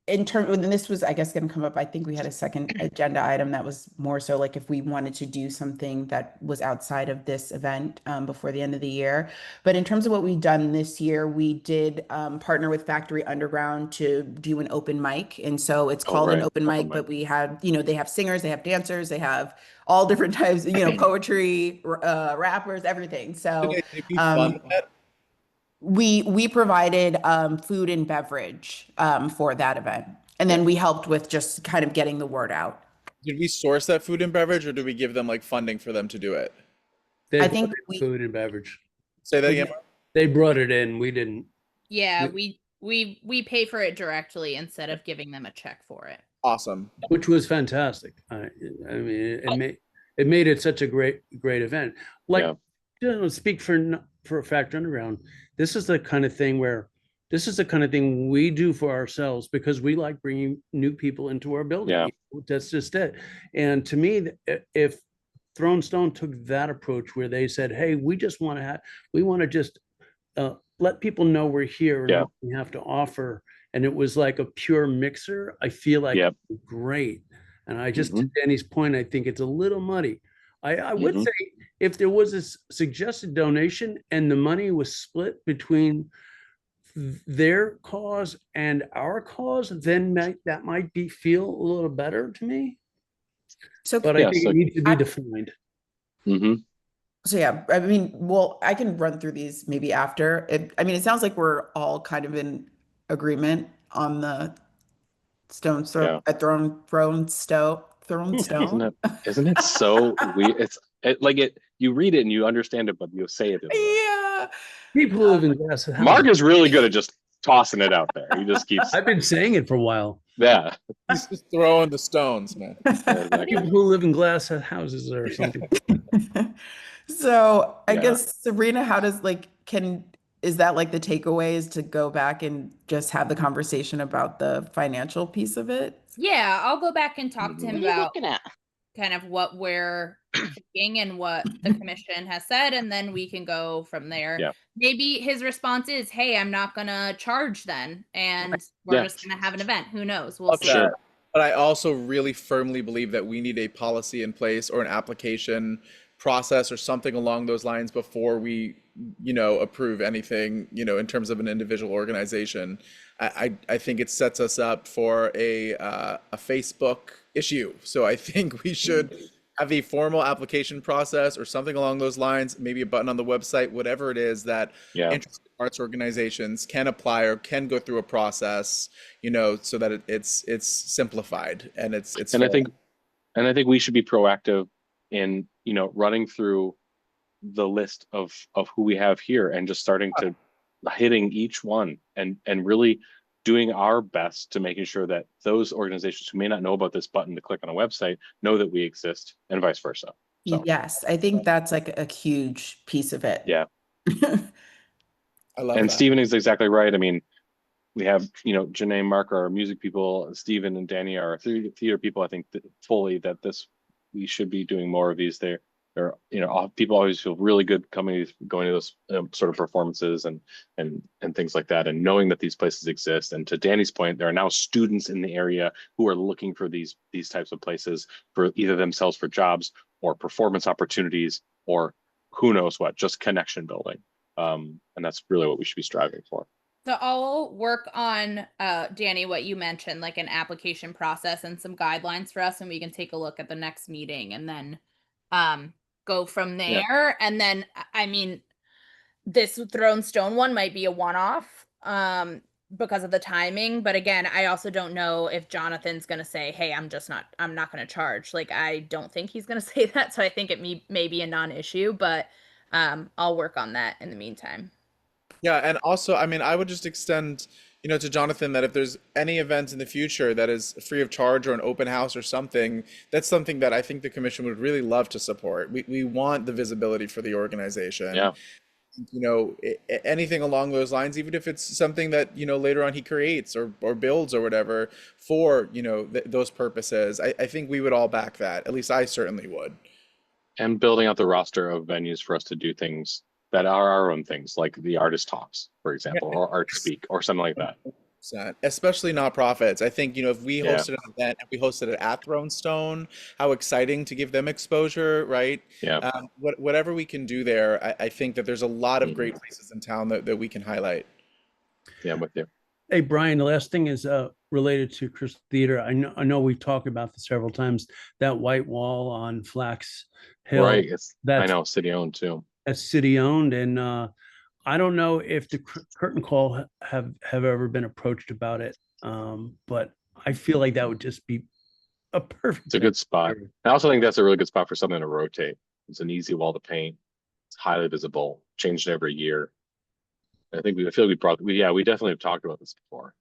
in terms, and this was, I guess, going to come up, I think we had a second agenda item that was more so like if we wanted to do something that was outside of this event before the end of the year. But in terms of what we've done this year, we did partner with Factory Underground to do an open mic. And so it's called an right. open mic, but we had, they have singers, they have dancers, they have all different types, poetry, rappers, everything. So Did you fund that? we provided food and beverage for that event. And then we helped with just kind of getting the word out. Did we source that food and beverage, or did we give them like funding for them to do it? They I think brought in food and beverage. Say that again. They brought it in. We didn't. Yeah, we pay for it directly instead of giving them a check for it. Awesome. Which was fantastic. I mean, it made it such a great event. Like, speak for Factory Underground. This is the kind of thing we do for ourselves because we like bringing new people into our building. Yeah. That's just it. And to me, if Thronestone took that approach where they said, "Hey, we want to just let people know we're here and what we have to offer," and it was like a pure mixer, I feel like it was great. And I just, to Danny's point, I think it's a little muddy. I would say if there was a suggested donation and the money was split between their cause and our cause, then that might feel a little better to me. So, but I think it needs to be defined. So yeah, I mean, well, I can run through these maybe after. It sounds like we're all kind of in agreement on the Stone's Throw at Thronestone. Isn't it so weird? You read it and you understand it, but you say it. Yeah. People live in glass houses. Mark is really good at just tossing it out there. He just keeps. I've been saying it for a while. Yeah. He's just throwing the stones, man. People who live in glass houses or something. So I guess, Sabrina, how does is that like the takeaway is to go back and just have the conversation about the financial piece of it? Yeah, I'll go back and talk to him What are you about looking at? kind of what we're thinking and what the commission has said, and then we can go from there. Yeah. Maybe his response is, "Hey, I'm not gonna charge then, and we're just gonna have an event." Who knows? We'll see. Sure. But I also really firmly believe that we need a policy in place or an application process or something along those lines before we, approve anything, in terms of an individual organization. I think it sets us up for a Facebook issue. So I think we should have a formal application process or something along those lines, maybe a button on the website, whatever it is that interested arts organizations can apply or can go through a process, so that it's simplified and it's and I think we should be proactive in, running through the list of who we have here and just starting to hitting each one and really doing our best to making sure that those organizations who may not know about this button to click on a website know that we exist and vice versa. So. Yes, I think that's like a huge piece of it. Yeah. I love and that. Stephen is exactly right. I mean, we have, Janae, Mark are our music people, Stephen and Danny are our theater people. I think fully that we should be doing more of these there. People always feel really good going to those sort of performances and things like that, and knowing that these places exist. And to Danny's point, there are now students in the area who are looking for these types of places for either themselves for jobs or performance opportunities or who knows what, just connection building. And that's really what we should be striving for. So I'll work on, Danny, what you mentioned, like an application process and some guidelines for us, and we can take a look at the next meeting and then go from there. Yeah. And then, this Thronestone one might be a one-off. because of the timing. But again, I also don't know if Jonathan's gonna say, "Hey, I'm not gonna charge." Like, I don't think he's gonna say that. So I think it may be a non-issue, but I'll work on that in the meantime. Yeah, and also, I mean, I would just extend, to Jonathan that if there's any event in the future that is free of charge or an open house or something, that's something that I think the commission would really love to support. We want the visibility for the organization. Yeah. Anything along those lines, even if it's something that, later on he creates or builds or whatever for, those purposes, I think we would all back that. At least I certainly would. And building out the roster of venues for us to do things that are our own things, like the artist talks, for example, or art speak or something like that. Especially nonprofits. I think, if we Yeah. hosted an event and we hosted it at Throne Stone, how exciting to give them exposure, right? Yeah. Whatever we can do there, I think that there's a lot of Mhm. great places in town that we can highlight. Yeah, I'm with you. Hey, Brian, the last thing is related to Crystal Theater. I know we talked about this several times, that white wall on Flax Hill. Right. I That's know, city owned too. that's city owned, and I don't know if the curtain call have ever been approached about it, but I feel like that would just be a perfect. It's a good spot. I also think that's a really good spot for something to rotate. It's an easy wall to paint. It's highly visible, changed every year. I feel like we definitely have talked about this before.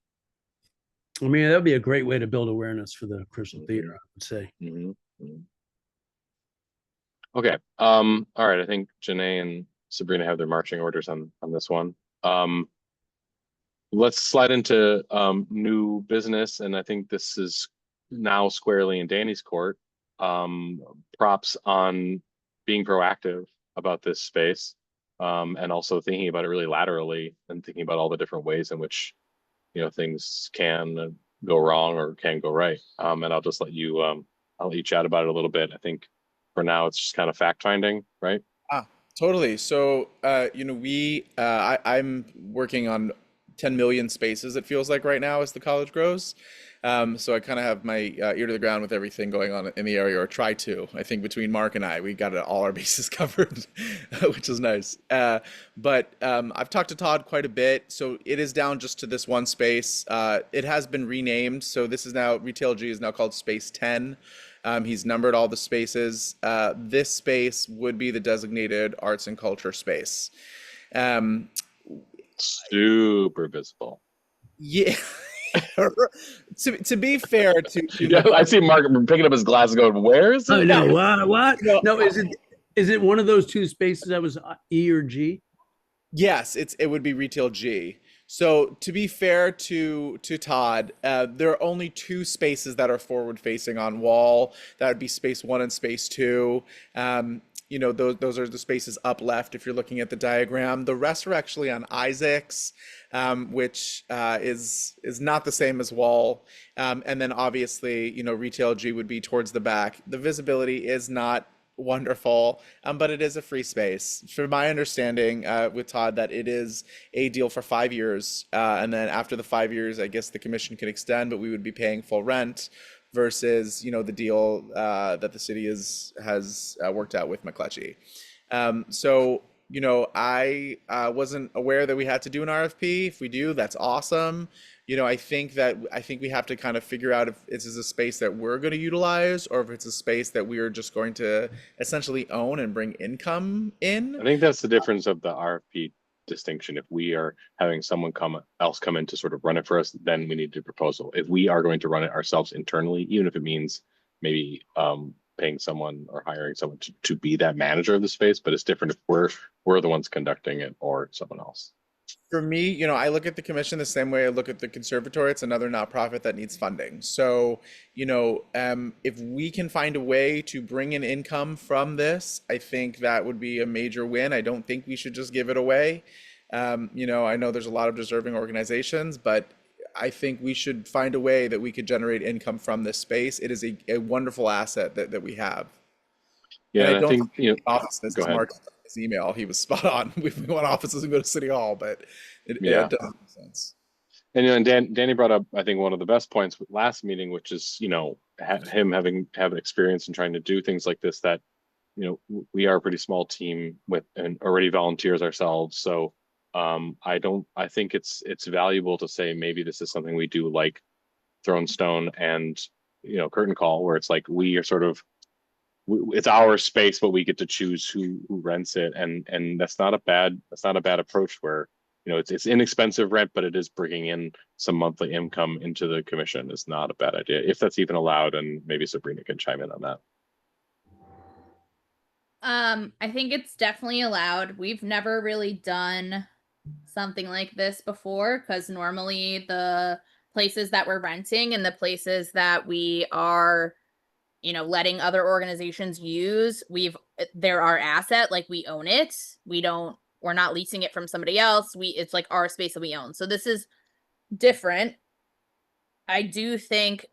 I mean, that'd be a great way to build awareness for the Crystal Theater, I would say. Mhm. Okay. All right. I think Janae and Sabrina have their marching orders on this one. Let's slide into new business, and I think this is now squarely in Danny's court. Props on being proactive about this space, and also thinking about it really laterally and thinking about all the different ways in which things can go wrong or can go right. And I'll just let you chat about it a little bit. I think for now it's just kind of fact finding, right? Totally. So, I'm working on 10 million spaces, it feels like right now as the college grows. So I kind of have my ear to the ground with everything going on in the area, or try to. I think between Mark and I, we got all our bases covered, which is nice. But I've talked to Todd quite a bit. So it is down just to this one space. It has been renamed. So this is now, Retail G is now called Space 10. He's numbered all the spaces. This space would be the designated arts and culture space. Super visible. Yeah. to be fair to Yeah, I see Mark picking up his glasses going, where is it? Oh no, what? No. No, is it one of those two spaces that was E or G? Yes, it would be Retail G. So to be fair to Todd, there are only two spaces that are forward facing on wall. That would be space 1 and space 2. Those are the spaces up left if you're looking at the diagram. The rest are actually on Isaacs, which is not the same as wall. And then obviously, Retail G would be towards the back. The visibility is not wonderful, but it is a free space. From my understanding with Todd, that it is a deal for 5 years. And then after the 5 years, I guess the commission can extend, but we would be paying full rent versus, the deal that the city has worked out with McCletchy. So, I wasn't aware that we had to do an RFP. If we do, that's awesome. I think we have to kind of figure out if this is a space that we're going to utilize, or if it's a space that we are just going to essentially own and bring income in. I think that's the difference of the RFP distinction. If we are having someone else come in to sort of run it for us, then we need a proposal. If we are going to run it ourselves internally, even if it means maybe paying someone or hiring someone to be that manager of the space, but it's different if we're the ones conducting it or someone else. For me, I look at the commission the same way I look at the conservatory. It's another nonprofit that needs funding. So, if we can find a way to bring in income from this, I think that would be a major win. I don't think we should just give it away. I know there's a lot of deserving organizations, but I think we should find a way that we could generate income from this space. It is a wonderful asset that we have. Yeah, and I think offices, go ahead. Mark, his email, he was spot on. We want offices and go to City Hall, but it doesn't make sense. And Danny brought up, I think, one of the best points with last meeting, which is him having experience in trying to do things like this. That we are a pretty small team and already volunteers ourselves, so I think it's valuable to say maybe this is something we do like Throne Stone and, Curtain Call, where it's like we are sort of, it's our space, but we get to choose who rents it, and that's not a bad approach where, it's inexpensive rent, but it is bringing in some monthly income into the commission. Is not a bad idea if that's even allowed, and maybe Sabrina can chime in on that. I think it's definitely allowed. We've never really done something like this before, because normally the places that we're renting and the places that we are, letting other organizations use, they're our asset, like we own it. We're not leasing it from somebody else. It's like our space that we own. So this is different. I do think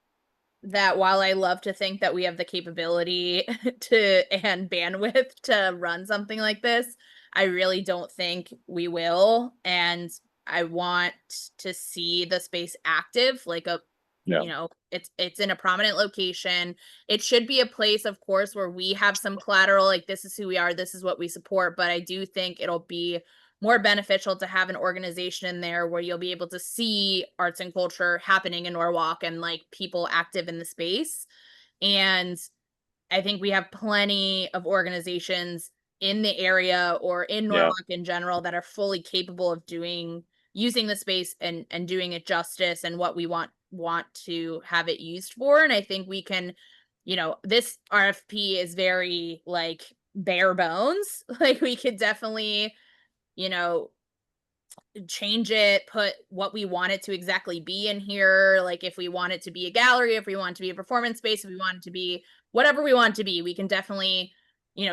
that while I love to think that we have the capability and bandwidth to run something like this, I really don't think we will. And I want to see the space active, like it's in a prominent location. It should be a place, of course, where we have some collateral, like this is who we are, this is what we support. But I do think it'll be more beneficial to have an organization in there where you'll be able to see arts and culture happening in Norwalk and like people active in the space. And I think we have plenty of organizations in the area or in Norwalk in general that are fully capable of using the space and doing it justice and what we want to have it used for. And I think we can, this RFP is very like bare bones. Like we could definitely, change it, put what we want it to exactly be in here. Like if we want it to be a gallery, if we want it to be a performance space, if we want it to be whatever we want it to be, we can definitely,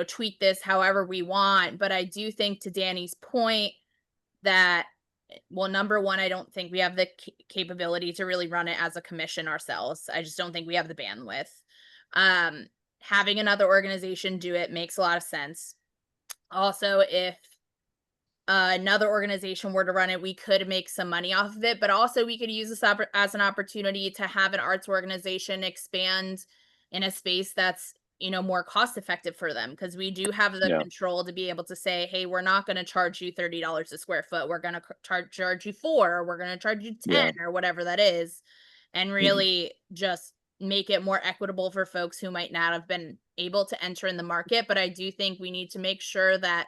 tweak this however we want. But I do think, to Danny's point, that, well, number one, I don't think we have the capability to really run it as a commission ourselves. I just don't think we have the bandwidth. Having another organization do it makes a lot of sense. Also, if another organization were to run it, we could make some money off of it, but also we could use this as an opportunity to have an arts organization expand in a space that's, more cost effective for them, because we do have the control to be able to say, hey, we're not going to charge you $30 a square foot. We're going to charge you $4, or we're going to charge you 10 or whatever that is, and really just make it more equitable for folks who might not have been able to enter in the market. But I do think we need to make sure that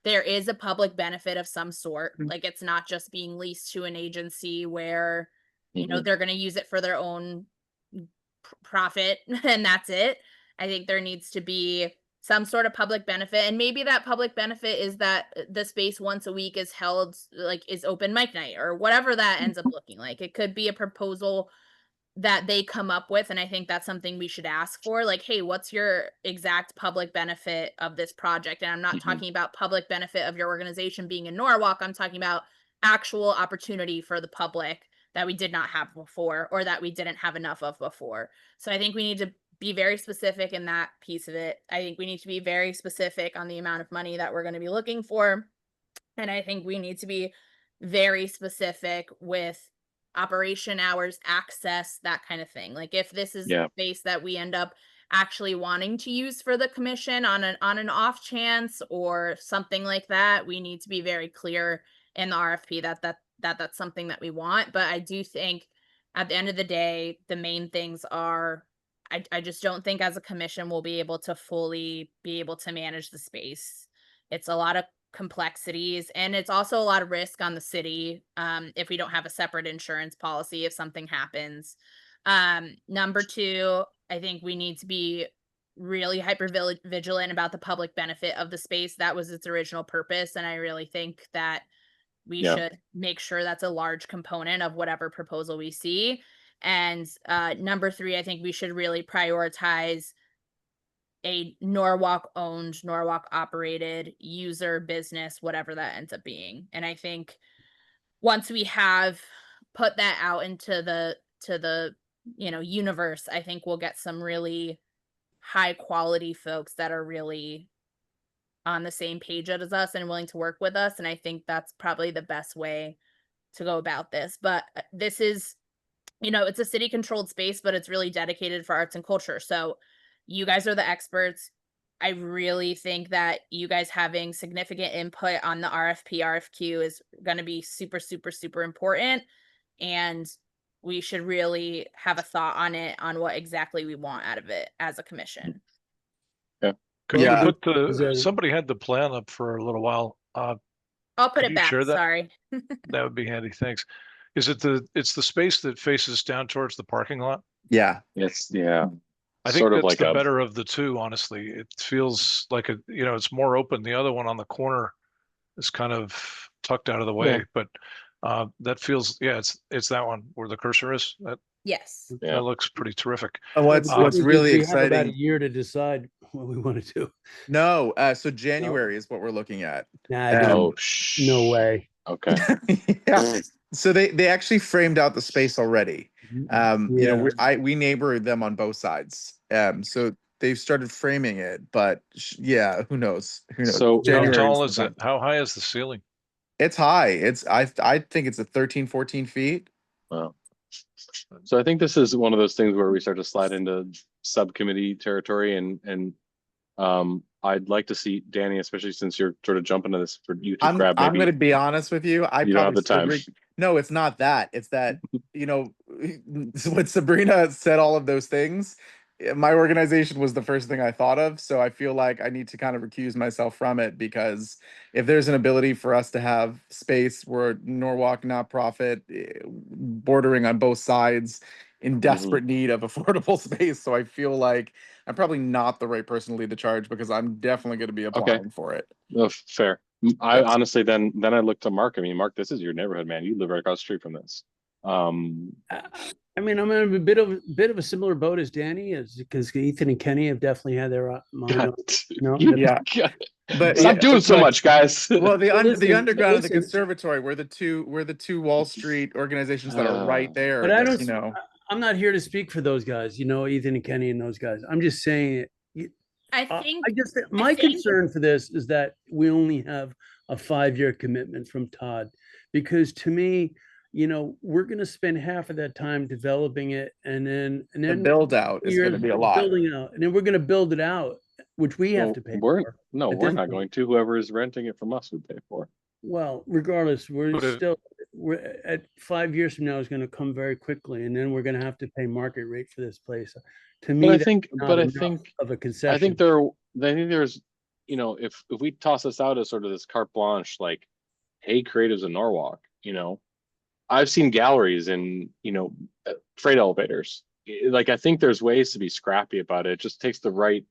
there is a public benefit of some sort. Like it's not just being leased to an agency where, they're going to use it for their own profit and that's it. I think there needs to be some sort of public benefit. And maybe that public benefit is that the space once a week is held, like is open mic night or whatever that ends up looking like. It could be a proposal that they come up with. And I think that's something we should ask for. Like, hey, what's your exact public benefit of this project? And I'm not talking about public benefit of your organization being in Norwalk. I'm talking about actual opportunity for the public that we did not have before, or that we didn't have enough of before. So I think we need to be very specific in that piece of it. I think we need to be very specific on the amount of money that we're going to be looking for. And I think we need to be very specific with operation hours, access, that kind of thing. Like if this is a space that we end up actually wanting to use for the commission on an off chance or something like that, we need to be very clear in the RFP that that's something that we want. But I do think at the end of the day, the main things are, I just don't think as a commission we'll be able to fully be able to manage the space. It's a lot of complexities, and it's also a lot of risk on the city if we don't have a separate insurance policy if something happens. Number two, I think we need to be really hyper vigilant about the public benefit of the space. That was its original purpose, and I really think that we should make sure that's a large component of whatever proposal we see. And number three, I think we should really prioritize a Norwalk owned, Norwalk operated user business, whatever that ends up being. And I think once we have put that out into the universe, I think we'll get some really high quality folks that are really on the same page as us and willing to work with us. And I think that's probably the best way to go about this. But this is, it's a city controlled space, but it's really dedicated for arts and culture. So you guys are the experts. I really think that you guys having significant input on the RFP, RFQ is going to be super, super, super important. And we should really have a thought on it, on what exactly we want out of it as a commission. Could Yeah. you put Is there- somebody had the plan up for a little while. I'll put Could it you back. share that? Sorry. That would be handy. Thanks. Is it it's the space that faces down towards the parking lot? Yeah. It's, yeah, I think sort of that's like the a, better of the two, honestly. It feels like it's more open. The other one on the corner is kind of tucked out of the way, Yeah. but that feels, yeah, it's that one where the cursor is. Yes. Yeah. That looks pretty terrific. What's Good news is really we have about a exciting? year to decide what we want to do. No, so January is what we're looking at. Nah, Um, dude, oh, no way. Okay. Yeah. So they actually framed out the space already. You know, Yeah. we neighbor them on both sides. So they've started framing it, but yeah, who knows? Who knows? So How January tall is sometime. it? How high is the ceiling? It's high. I think it's a 13, 14 feet. Wow. So I think this is one of those things where we start to slide into subcommittee territory, and I'd like to see Danny, especially since you're sort of jumping to this, for you to grab I'm maybe. gonna be honest with you. I You don't have the time. No, it's not that. It's that, you know, when Sabrina said all of those things, my organization was the first thing I thought of. So I feel like I need to kind of recuse myself from it, because if there's an ability for us to have space where Norwalk nonprofit bordering on both sides in desperate need of affordable space. So I feel like I'm probably not the right person to lead the charge, because I'm definitely going to be applying for it. Oh, fair. I That's- honestly then I look to Mark. I mean, Mark, this is your neighborhood, man. You live right across the street from this. I mean, I'm in a bit of a similar boat as Danny is, because Ethan and Kenny have definitely had their mind God, on, no, Yeah. But Stop yeah, doing so but- much, guys. Well, the listen, underground and the listen. conservatory were the two Wall Street organizations that are right there. But I that, don't, you know. I'm not here to speak for those guys, you know, Ethan and Kenny and those guys. I'm just saying, I think my think- concern for this is that we only have a 5-year commitment from Todd, because to me, you know, we're going to spend half of that time developing it, and then The build out is going to be a lot. building out, and then we're going to build it out, which we have Well, to pay we're for. no, at we're this not point. going to. Whoever is renting it from us would pay for it. Well, regardless, we're But we're at 5 years from now is going to come very quickly, and then we're going to have to pay market rate for this place. To me, But I that's think, not but I enough think, of a concession. I think there's, you know, if we toss this out as sort of this carte blanche, like, hey, creatives in Norwalk, you know, I've seen galleries and, you know, freight elevators. Like, I think there's ways to be scrappy about it. It just takes the right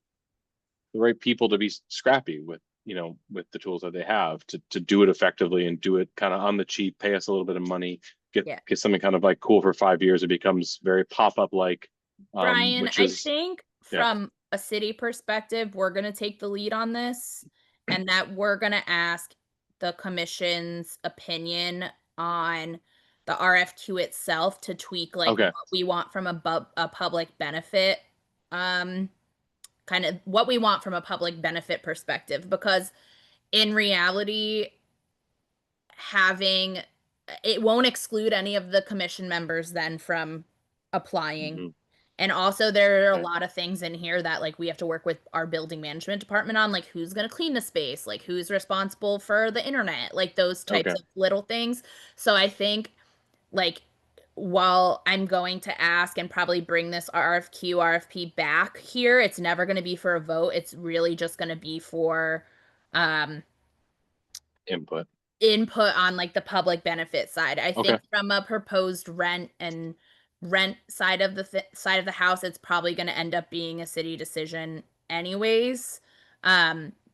people to be scrappy with, you know, with the tools that they have to do it effectively and do it kind of on the cheap, pay us a little bit of money, get something kind of like cool for 5 years. It becomes very pop-up like. Brian, which I is, think yeah. from a city perspective, we're going to take the lead on this, and that we're going to ask the commission's opinion on the RFQ itself to tweak like Okay. what we want from a public benefit, kind of what we want from a public benefit perspective, because in reality, having it won't exclude any of the commission members then from applying. Mhm. And also there are a Okay. lot of things in here that like we have to work with our building management department on, like who's going to clean the space, like who's responsible for the internet, like those types Okay. of little things. So I think like while I'm going to ask and probably bring this RFP back here, it's never going to be for a vote. It's really just going to be for Input. input on like the public benefit side. I Okay. think from a proposed rent side of the side of the house, it's probably going to end up being a city decision anyways,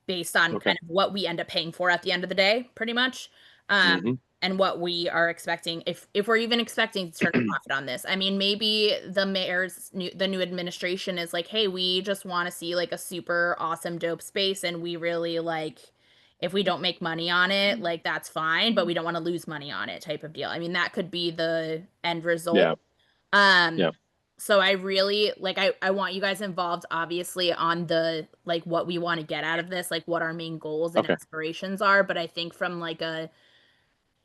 based on Okay. kind of what we end up paying for at the end of the day, pretty much. Mhm. And what we are expecting, if we're even expecting to turn a profit on this. I mean, maybe the the new administration is like, hey, we just want to see like a super awesome dope space, and we really like, if we don't make money on it, like that's fine, but we don't want to lose money on it type of deal. I mean, that could be the end result. Yeah. Yeah. So I really like, I want you guys involved obviously on the like what we want to get out of this, like what our main goals and Okay. aspirations are. But I think from like a,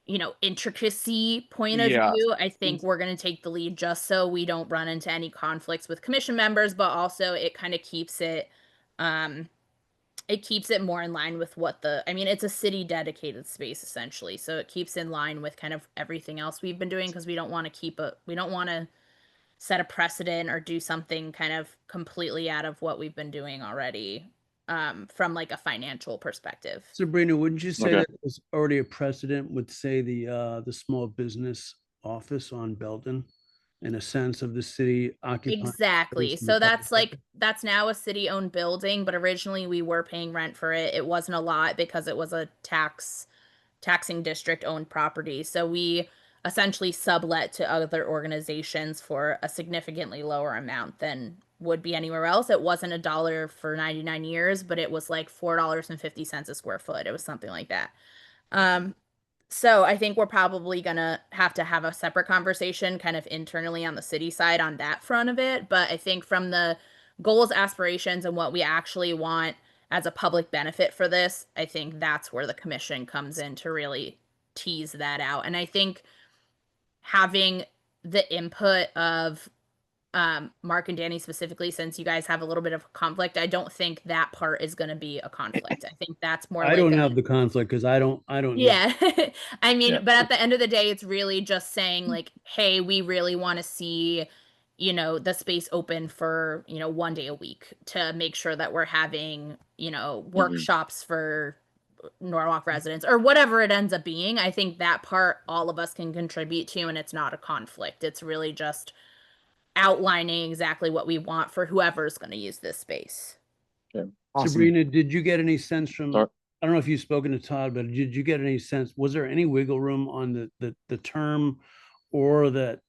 you know, intricacy point of Yeah. view, I think we're going to take the lead just so we don't run into any conflicts with commission members, but also it kind of keeps it it keeps it more in line with what I mean, it's a city dedicated space essentially. So it keeps in line with kind of everything else we've been doing because we don't want to set a precedent or do something kind of completely out of what we've been doing already, from like a financial perspective. Sabrina, wouldn't you say Okay. that there's already a precedent with, say, the small business office on Belden, in a sense of the city occupying Exactly. space in the So public sector? that's now a city owned building, but originally we were paying rent for it. It wasn't a lot because it was a taxing district owned property. So we essentially sublet to other organizations for a significantly lower amount than would be anywhere else. It wasn't $1 for 99 years, but it was like $4.50 a square foot. It was something like that. So I think we're probably gonna have to have a separate conversation kind of internally on the city side on that front of it. But I think from the goals, aspirations, and what we actually want as a public benefit for this, I think that's where the commission comes in to really tease that out. And I think having the input of Mark and Danny specifically, since you guys have a little bit of conflict, I don't think that part is going to be a conflict. I think that's more I like don't a, have the conflict because I don't know. yeah. I mean, Yeah. but at the end of the day, it's really just saying like, hey, we really want to see, you know, the space open for, you know, 1 day a week to make sure that we're having, you know, workshops for Norwalk residents or whatever it ends up being. I think that part all of us can contribute to, and it's not a conflict. It's really just outlining exactly what we want for whoever's going to use this space. Awesome. Sabrina, did you get any sense from, Sorry. I don't know if you've spoken to Todd, but did you get any sense, was there any wiggle room on the term, or that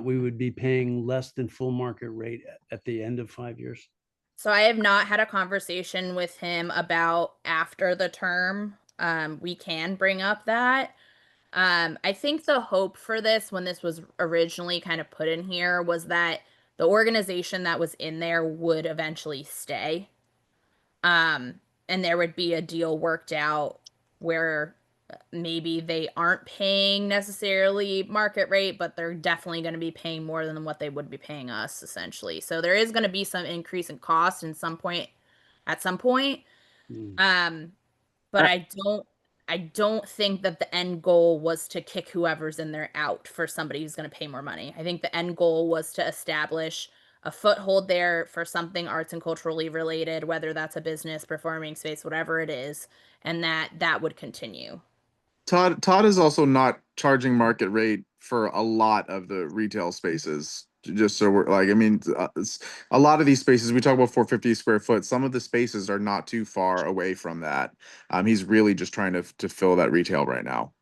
we would be paying less than full market rate at the end of 5 years? So I have not had a conversation with him about after the term. We can bring up that. I think the hope for this, when this was originally kind of put in here, was that the organization that was in there would eventually stay. And there would be a deal worked out where maybe they aren't paying necessarily market rate, but they're definitely going to be paying more than what they would be paying us, essentially. So there is going to be some increase in cost at some point. But I don't think that the end goal was to kick whoever's in there out for somebody who's going to pay more money. I think the end goal was to establish a foothold there for something arts and culturally related, whether that's a business, performing space, whatever it is, and that would continue. Todd is also not charging market rate for a lot of the retail spaces. Just so we're like, I mean, a lot of these spaces we talk about 450 square foot. Some of the spaces are not too far away from that. He's really just trying to fill that retail right now.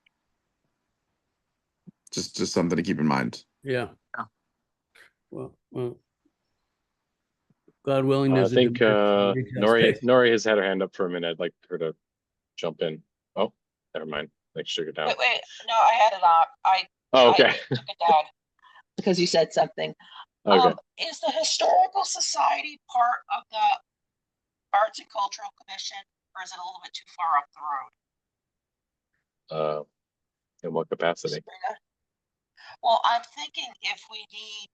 Just something to keep in mind. Yeah. Well, God willing, I there's a think demand for retail space. Nori has had her hand up for a minute. I'd like her to jump in. Oh, never mind. Like sugar down. Wait, no, I had it on. Oh, okay. I took it down because you said something. Okay. Is the Historical Society part of the Arts and Cultural Commission, or is it a little bit too far up the road? In what capacity? Sabrina? Well, I'm thinking if we need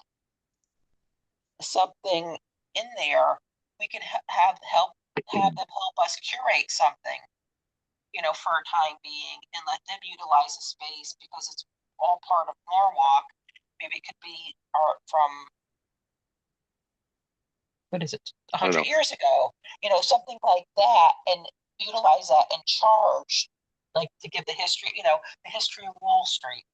something in there, we can have them help us curate something, you know, for a time being, and let them utilize the space because it's all part of Norwalk. Maybe it could be art from, what is it, 100 years ago, you know, something like that, and utilize that and charge, like to give the history, you know, the history of Wall Street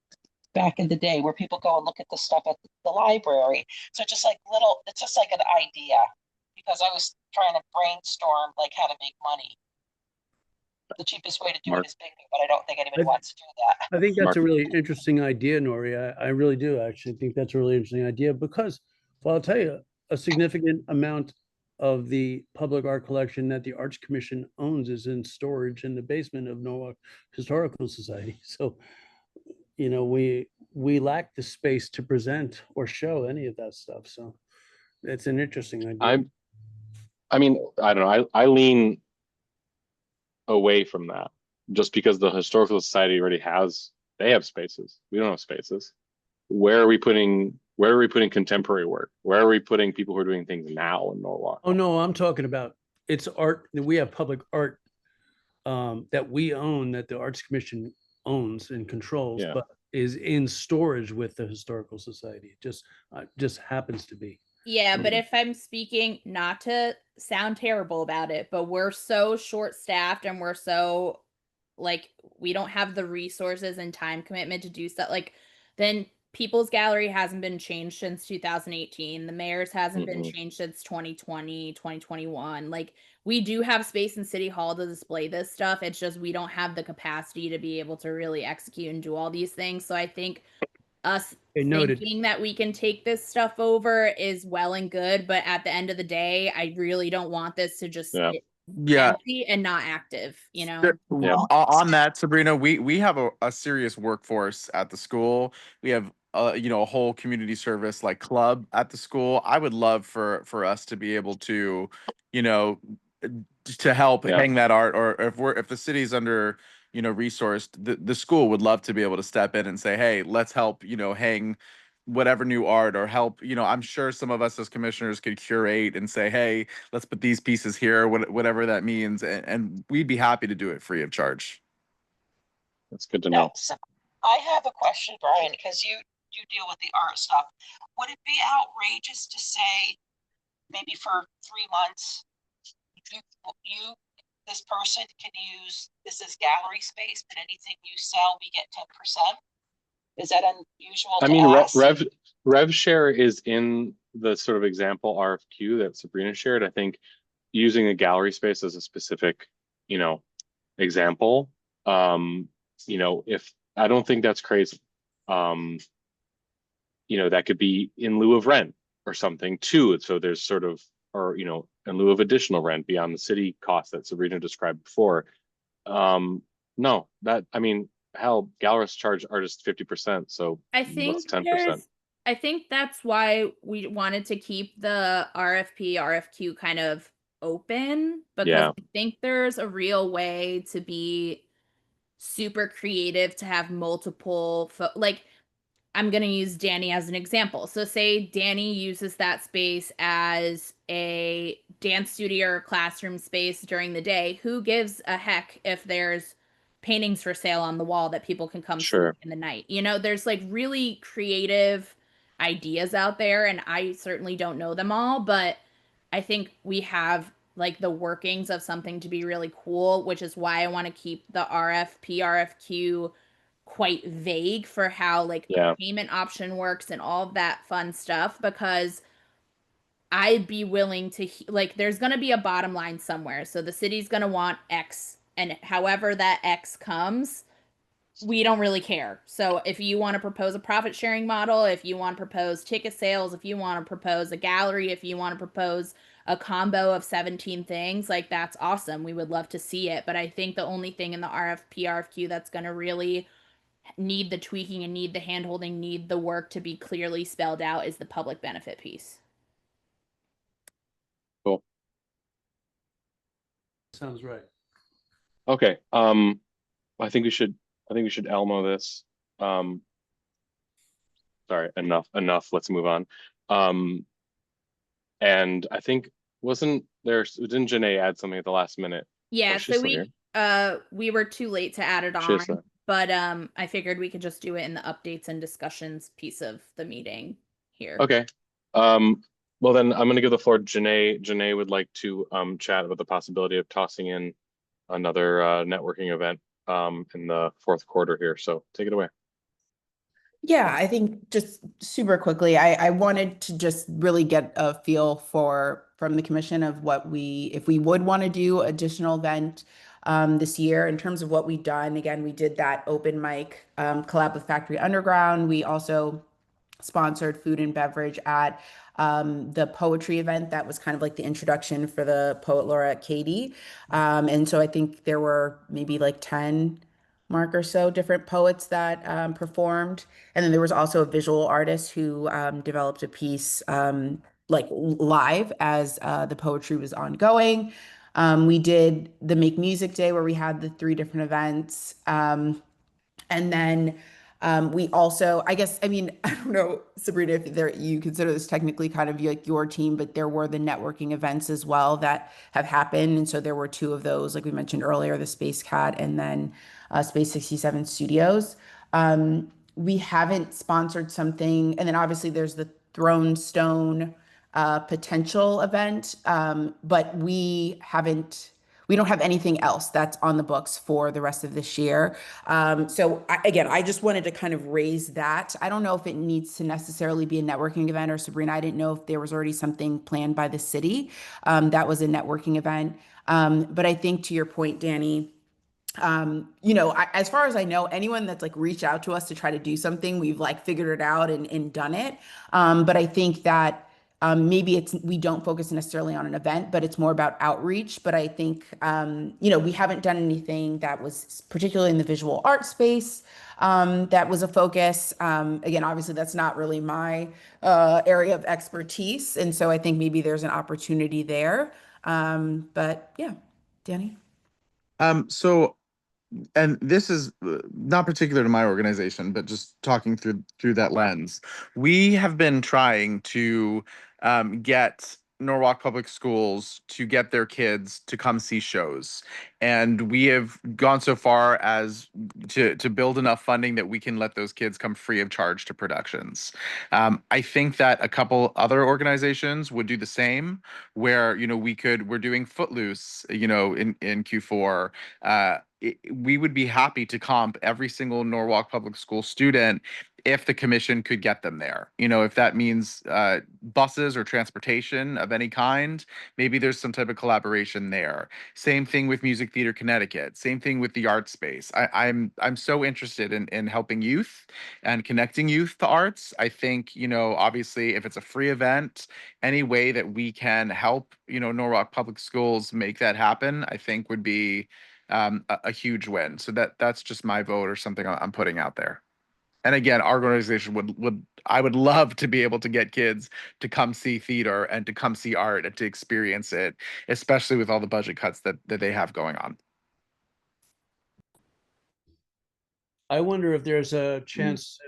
back in the day, where people go and look at the stuff at the library. So it's just like an idea, because I was trying to brainstorm like how to make money. The cheapest way to do it is big, but I don't think anybody wants to do that. I think that's a really interesting idea, Nori. I really do actually think that's a really interesting idea because, well, I'll tell you, a significant amount of the public art collection that the Arts Commission owns is in storage in the basement of Norwalk Historical Society. So, you know, we lack the space to present or show any of that stuff. So it's an interesting idea. I mean, I don't know. I lean away from that just because the Historical Society already they have spaces. We don't have spaces. Where are we putting contemporary work? Where are we putting people who are doing things now in Norwalk? Oh no, I'm talking about it's art, we have public art that we own, that the Arts Commission owns and controls, Yeah. but is in storage with the Historical Society. It just happens to be. Yeah, but Mhm. if I'm speaking, not to sound terrible about it, but we're so short staffed and we're so like we don't have the resources and time commitment to do stuff like then People's Gallery hasn't been changed since 2018. The mayor's hasn't been Mm-mm. changed since 2020, 2021. Like we do have space in City Hall to display this stuff. It's just we don't have the capacity to be able to really execute and do all these things. So I think us Okay, noted. thinking that we can take this stuff over is well and good, but at the end of the day, I really don't want this to just Yeah. sit Yeah. empty and not active, you know? Sure. Yeah. On that, Sabrina, we have a serious workforce at the school. We have a whole community service like club at the school. I would love for us to be able to, you know, to help Yeah. hang that art, or if the city's under, resourced, the school would love to be able to step in and say, hey, let's help, hang whatever new art, or help, I'm sure some of us as commissioners could curate and say, hey, let's put these pieces here, whatever that means, and we'd be happy to do it free of charge. That's good to know. Yes. I have a question, Brian, because you deal with the art stuff. Would it be outrageous to say maybe for 3 months, this person can use this as gallery space, but anything you sell, we get 10%? Is that unusual I to mean, ask? Rev share is in the sort of example RFQ that Sabrina shared. I think using a gallery space as a specific, example, if I don't think that's crazy. That could be in lieu of rent or something too. So there's sort of, or, in lieu of additional rent beyond the city cost that Sabrina described before. No, hell, gallerists charge artists 50%. So I what's think 10%? I think that's why we wanted to keep the RFQ kind of open because Yeah. I think there's a real way to be super creative to have multiple like I'm going to use Danny as an example. So say Danny uses that space as a dance studio or classroom space during the day. Who gives a heck if there's paintings for sale on the wall that people can come see Sure. in the night? There's like really creative ideas out there and I certainly don't know them all, but I think we have like the workings of something to be really cool, which is why I want to keep the RFQ quite vague for how like Yeah. the payment option works and all of that fun stuff, because I'd be willing to like there's going to be a bottom line somewhere. So the city's going to want X, and however that X comes, we don't really care. So if you want to propose a profit sharing model, if you want to propose ticket sales, if you want to propose a gallery, if you want to propose a combo of 17 things, like that's awesome. We would love to see it. But I think the only thing in the RFQ that's going to really need the tweaking and need the handholding, need the work to be clearly spelled out is the public benefit piece. Cool. Sounds right. Okay. I think we should Elmo this. Sorry, enough. Let's move on. And I think didn't Janae add something at the last minute? Yeah, Oh, she's so still we were too late to add it She on, is there. but I figured we could just do it in the updates and discussions piece of the meeting here. Okay. Well then I'm gonna give the floor to Janae. Janae would like to chat about the possibility of tossing in another networking event in the fourth quarter here. So take it away. Yeah, I think just super quickly, I wanted to just really get a feel from the commission of if we would want to do additional event this year in terms of what we've done. Again, we did that open mic collab with Factory Underground. We also sponsored food and beverage at the poetry event that was kind of like the introduction for the poet laureate Katie. And so I think there were maybe like 10 mark or so different poets that performed. And then there was also a visual artist who developed a piece like live as the poetry was ongoing. We did the Make Music Day where we had the 3 different events. And then We also, I guess, I mean, I don't know, Sabrina, if you consider this technically kind of like your team, but there were the networking events as well that have happened. And so there were two of those, like we mentioned earlier, the Space Cat and then Space 67 Studios. We haven't sponsored something, and then obviously there's the Throne Stone potential event, but we don't have anything else that's on the books for the rest of this year. Again, I just wanted to kind of raise that. I don't know if it needs to necessarily be a networking event, or Sabrina, I didn't know if there was already something planned by the city that was a networking event. But I think to your point, Danny, as far as I know, anyone that's like reached out to us to try to do something, we've like figured it out and done it. But I think that maybe we don't focus necessarily on an event, but it's more about outreach. But I think, we haven't done anything that was particularly in the visual art space that was a focus. Again, obviously, that's not really my area of expertise. And so I think maybe there's an opportunity there. But yeah, Danny. So, and this is not particular to my organization, but just talking through that lens, we have been trying to get Norwalk Public Schools to get their kids to come see shows, and we have gone so far as to build enough funding that we can let those kids come free of charge to productions. I think that a couple other organizations would do the same, where we're doing Footloose, in Q4. We would be happy to comp every single Norwalk Public School student if the commission could get them there. If that means buses or transportation of any kind, maybe there's some type of collaboration there. Same thing with Music Theater Connecticut. Same thing with the art space. I'm so interested in helping youth and connecting youth to arts. I think, obviously, if it's a free event, any way that we can help, Norwalk Public Schools make that happen, I think would be a huge win. So that's just my vote or something I'm putting out there. And again, our organization I would love to be able to get kids to come see theater and to come see art and to experience it, especially with all the budget cuts that they have going on. I wonder if there's a chance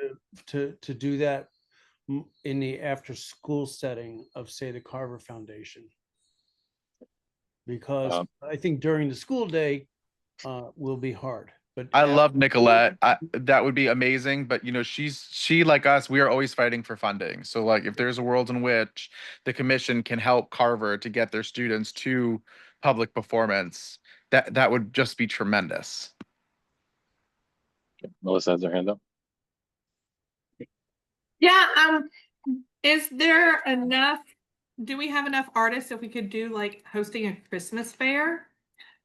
to do that in the after school setting of, say, the Carver Foundation. Because I think during the school day will be hard. But I love Nicolette. That would be amazing. But she like us, we are always fighting for funding. So like, if there's a world in which the commission can help Carver to get their students to public performance, that would just be tremendous. Melissa has her hand up. Yeah. Is there enough? Do we have enough artists if we could do like hosting a Christmas fair?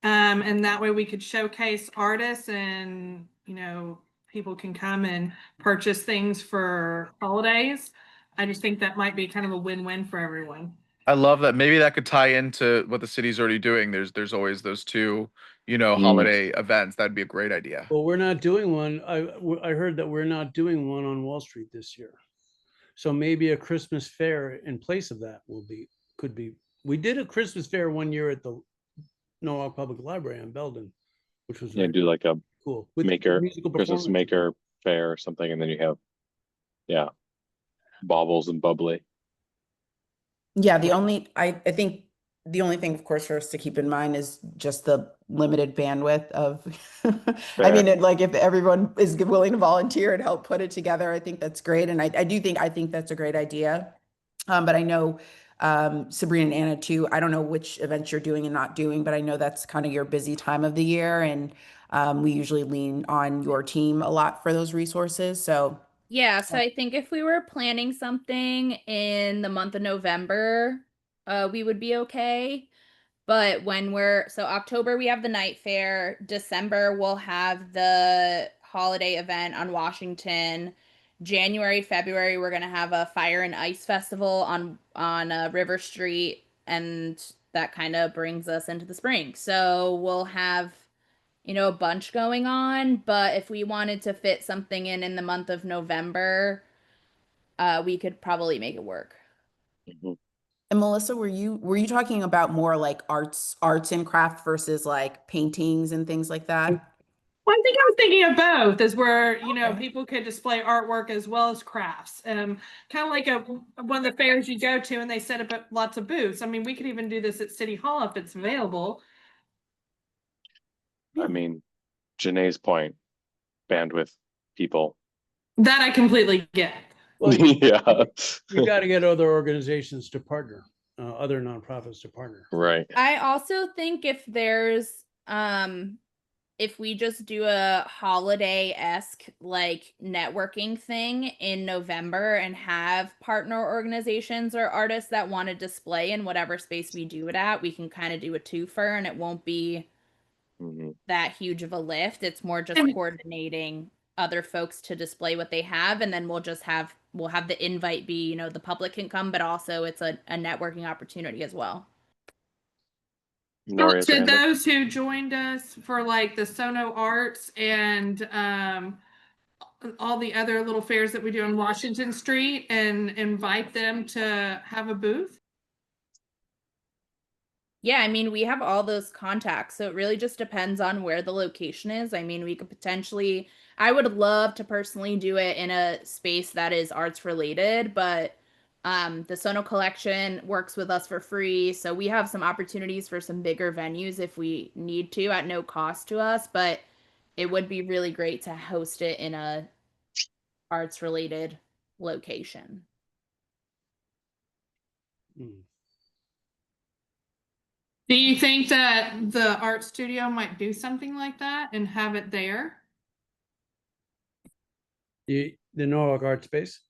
And that way we could showcase artists and, people can come and purchase things for holidays. I just think that might be kind of a win-win for everyone. I love that. Maybe that could tie into what the city's already doing. There's always those two, holiday events. That'd be a great idea. Well, we're not doing one. I heard that we're not doing one on Wall Street this year. So maybe a Christmas fair in place of that could be. We did a Christmas fair one year at the Norwalk Public Library in Belden, which was do like a cool Christmas maker fair or something, and then you have baubles and bubbly. Yeah, I think the only thing, of course, for us to keep in mind is just the limited bandwidth of I mean, if everyone is willing to volunteer and help put it together, I think that's great. And I think that's a great idea. But I know Sabrina and Anna too, I don't know which events you're doing and not doing, but I know that's kind of your busy time of the year, and we usually lean on your team a lot for those resources. So yeah, so I think if we were planning something in the month of November, we would be okay. But so October, we have the night fair. December, we'll have the holiday event on Washington. January, February, we're going to have a fire and ice festival on River Street. And that kind of brings us into the spring. So we'll have, a bunch going on. But if we wanted to fit something in the month of November, we could probably make it work. Mm-hmm. And Melissa, were you talking about more like arts and craft versus like paintings and things like that? Well, I think I was thinking of both, as where, you know, people could display artwork as well as crafts. Kind of like one of the fairs you go to and they set up lots of booths. I mean, we could even do this at City Hall if it's available. I mean, Janae's point, bandwidth, people. That I completely get. Well, Yeah. you got to get other organizations to partner, other nonprofits to partner. Right. I also think if there's if we just do a holiday-esque like networking thing in November and have partner organizations or artists that want to display in whatever space we do it at, we can kind of do a twofer and it won't be that huge of a lift. It's more just coordinating other folks to display what they have, and then we'll have the invite be, you know, the public can come, but also it's a networking opportunity as well. To those who joined us for like the Sono Arts and all the other little fairs that we do on Washington Street, and invite them to have a booth? Yeah, I mean, we have all those contacts, so it really just depends on where the location is. I mean, we could potentially, I would love to personally do it in a space that is arts related, but the Sono Collection works with us for free, so we have some opportunities for some bigger venues if we need to at no cost to us, but it would be really great to host it in a arts related location. Do you think that the art studio might do something like that and have it there? The Norwalk Art Space?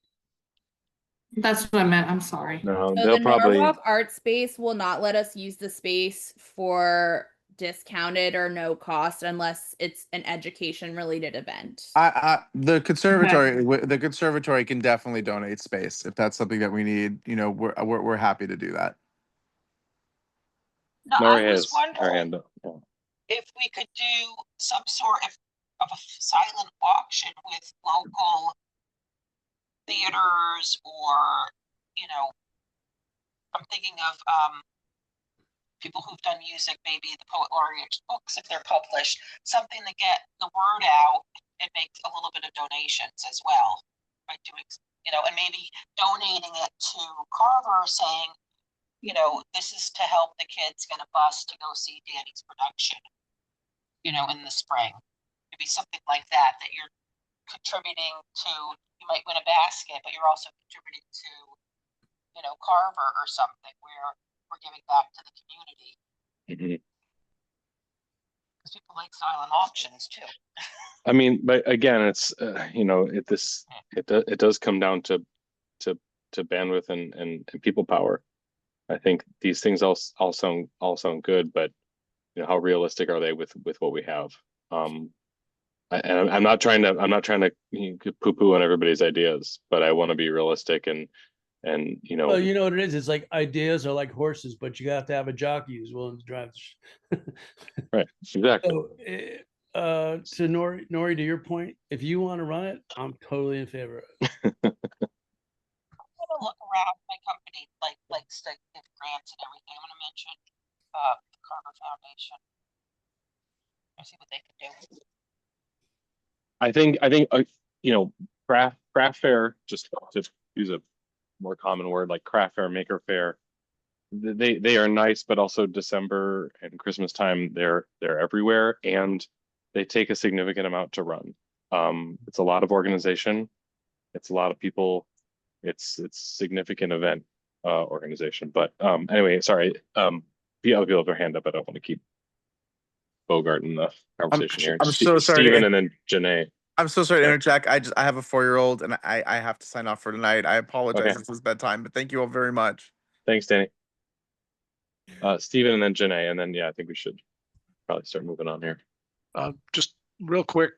That's what I meant. I'm sorry. No, So they'll the probably. Norwalk Art Space will not let us use the space for discounted or no cost unless it's an education related event. The conservatory can definitely donate space if that's something that we need. You know, we're happy to do that. No, Nori I was has her wondering hand up. Yeah. if we could do some sort of a silent auction with local theaters, or, you know, I'm thinking of people who've done music, maybe the Poet Laureate's books, if they're published, something to get the word out and make a little bit of donations as well by doing, you know, and maybe donating it to Carver, saying, you know, this is to help the kids get a bus to go see Danny's production, you know, in the spring. Maybe something like that, that you're contributing to. You might win a basket, but you're also contributing to, you know, Carver or something, where we're giving back to the community. Because people like silent auctions too. I mean, but again, it's you know, it does come down to bandwidth and people power. I think these things all sound good, but you know, how realistic are they with what we have? And I'm not trying to poo-poo on everybody's ideas, but I want to be realistic and you know. Well, you know what it is. It's like ideas are like horses, but you have to have a jockey who's willing to drive. Right. Exactly. So, to Nori, to your point, if you want to run it, I'm totally in favor of it. I'm gonna look around. My company likes to give grants and everything. I'm gonna mention the Carver Foundation. I'll see what they can do. I think you know, craft fair, just to use a more common word like craft fair, maker fair, they are nice, but also December and Christmas time they're everywhere, and they take a significant amount to run. It's a lot of organization, it's a lot of people, it's significant event organization. But anyway, sorry, the other people have their hand up. I don't want to keep bogarting the conversation here. I'm so sorry. Steven and then Janae. I'm so sorry to interject. I have a 4-year-old and I have to sign off for tonight. I apologize. Okay. This is bedtime, but thank you all very much. Thanks, Danny. Steven and then Janae, and then yeah, I think we should probably start moving on here. Just real quick,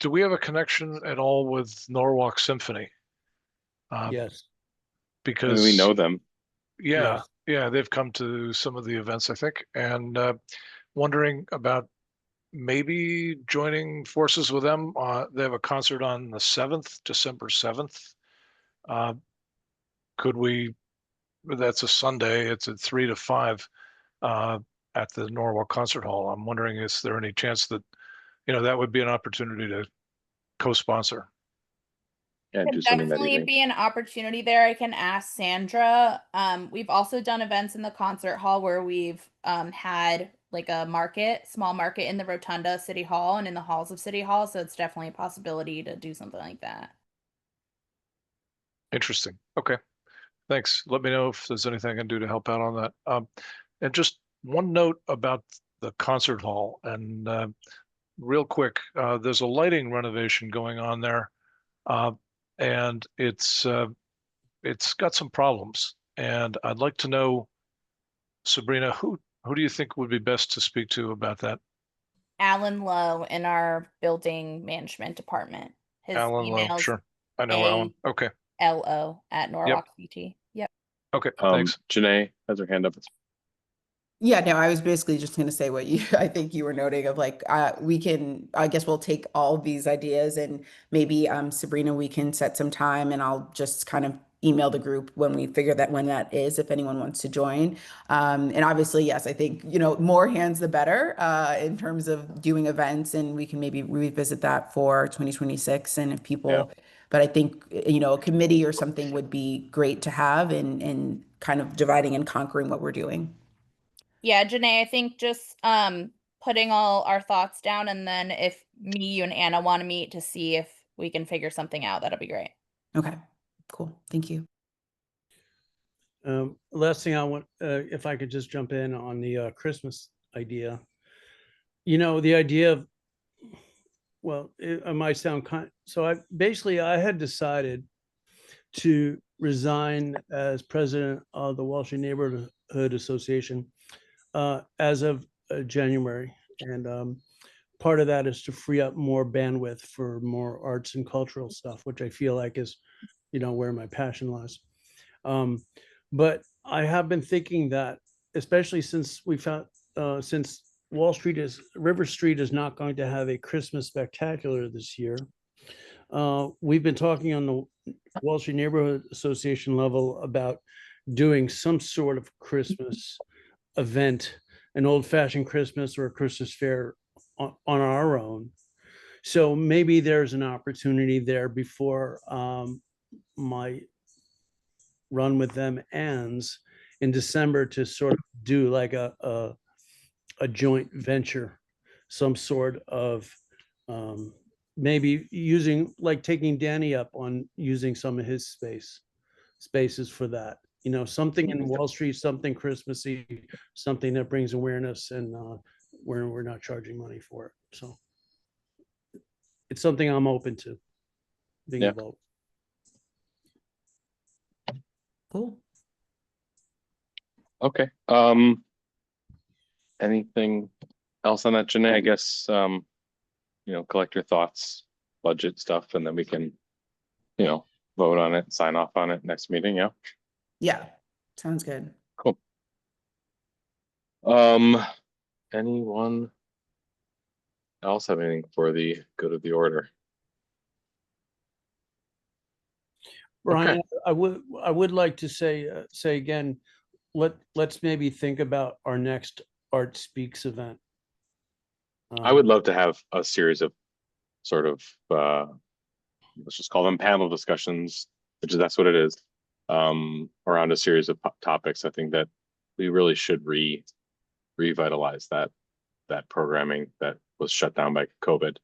do we have a connection at all with Norwalk Symphony? Yes. Because we know them. Yeah, yeah, they've come to some of the events, I think, and wondering about maybe joining forces with them. They have a concert on the 7th, December 7th. Could we? That's a Sunday. It's at 3 to 5 at the Norwalk Concert Hall. I'm wondering, is there any chance that that would be an opportunity to co-sponsor. Yeah, Could do something that definitely evening. be an opportunity there. I can ask Sandra. We've also done events in the concert hall where we've had like a small market in the rotunda of City Hall and in the halls of City Hall. So it's definitely a possibility to do something like that. Interesting. Okay. Thanks. Let me know if there's anything I can do to help out on that. And just one note about the concert hall, and real quick, there's a lighting renovation going on there, and it's got some problems. And I'd like to know, Sabrina, who do you think would be best to speak to about that? Alan Lowe in our building management department. His Alan Lowe, email's sure. I know Alan. Okay. LO@norwalk.ct. Yep. Okay. Thanks. Janae has her hand up. Yeah, no, I was basically just going to say what I think you were noting of like, I guess we'll take all of these ideas and maybe Sabrina, we can set some time and I'll just kind of email the group when we figure that when that is, if anyone wants to join. And obviously, yes, I think, more hands the better in terms of doing events, and we can maybe revisit that for 2026. And if people, but I think, a committee or something would be great to have in kind of dividing and conquering what we're doing. Yeah, Janae, I think just putting all our thoughts down, and then if you and Anna want to meet to see if we can figure something out, that'll be great. Okay, cool. Thank you. Last thing I want, if I could just jump in on the Christmas idea. The idea of, well, it might sound so I had decided to resign as president of the Wall Street Neighborhood Association as of January. And part of that is to free up more bandwidth for more arts and cultural stuff, which I feel like is, where my passion lies. But I have been thinking that, especially since we found, since River Street is not going to have a Christmas spectacular this year, we've been talking on the Wall Street Neighborhood Association level about doing some sort of Christmas event, an old-fashioned Christmas or a Christmas fair on our own. So maybe there's an opportunity there before my run with them ends in December to sort of do like a joint venture, some sort of maybe taking Danny up on using some of his spaces for that. Something in Wall Street, something Christmassy, something that brings awareness, and where we're not charging money for it. So it's something I'm open to being involved. Cool. Okay. Anything else on that, Janae? I guess, collect your thoughts, budget stuff, and then we can, vote on it, sign off on it next meeting. Yeah. Yeah. Sounds good. Cool. Anyone else have anything for the good of the order? Brian, I would like to say again, let's maybe think about our next Art Speaks event. I would love to have a series of sort of let's just call them panel discussions, that's what it is, around a series of topics. I think that we really should revitalize that programming that was shut down by COVID.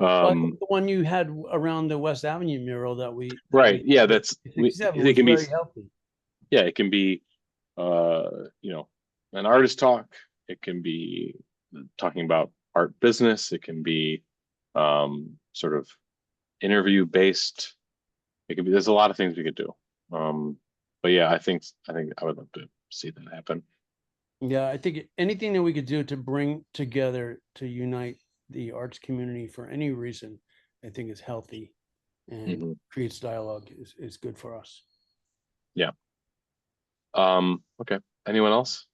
The one you had around the West Avenue mural that we right, yeah, that's it can be healthy. Yeah, it can be an artist talk, it can be talking about art business, it can be sort of interview based, it could be, there's a lot of things we could do. But yeah, I think I would love to see that happen. Yeah, I think anything that we could do to bring together, to unite the arts community for any reason, I think is healthy and creates dialogue is good for us. Yeah. Okay. Anyone else?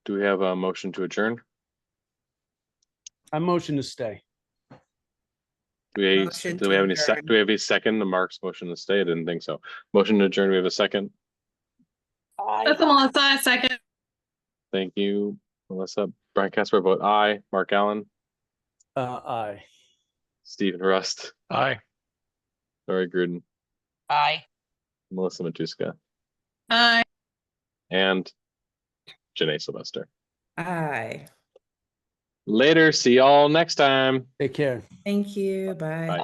Do we have a motion to adjourn? I motion to stay. Do we have a second to Mark's motion to stay? I didn't think so. Motion to adjourn. We have a second. That's Melissa, second. Thank you, Melissa. Brian Casper, vote aye. Mark Allen, Aye. Stephen Rust, Aye. Lori Gruden, Aye. Melissa Matuska, Aye. and Janae Sylvester. Aye. Later. See y'all next time. Take care. Thank you. Bye. Bye.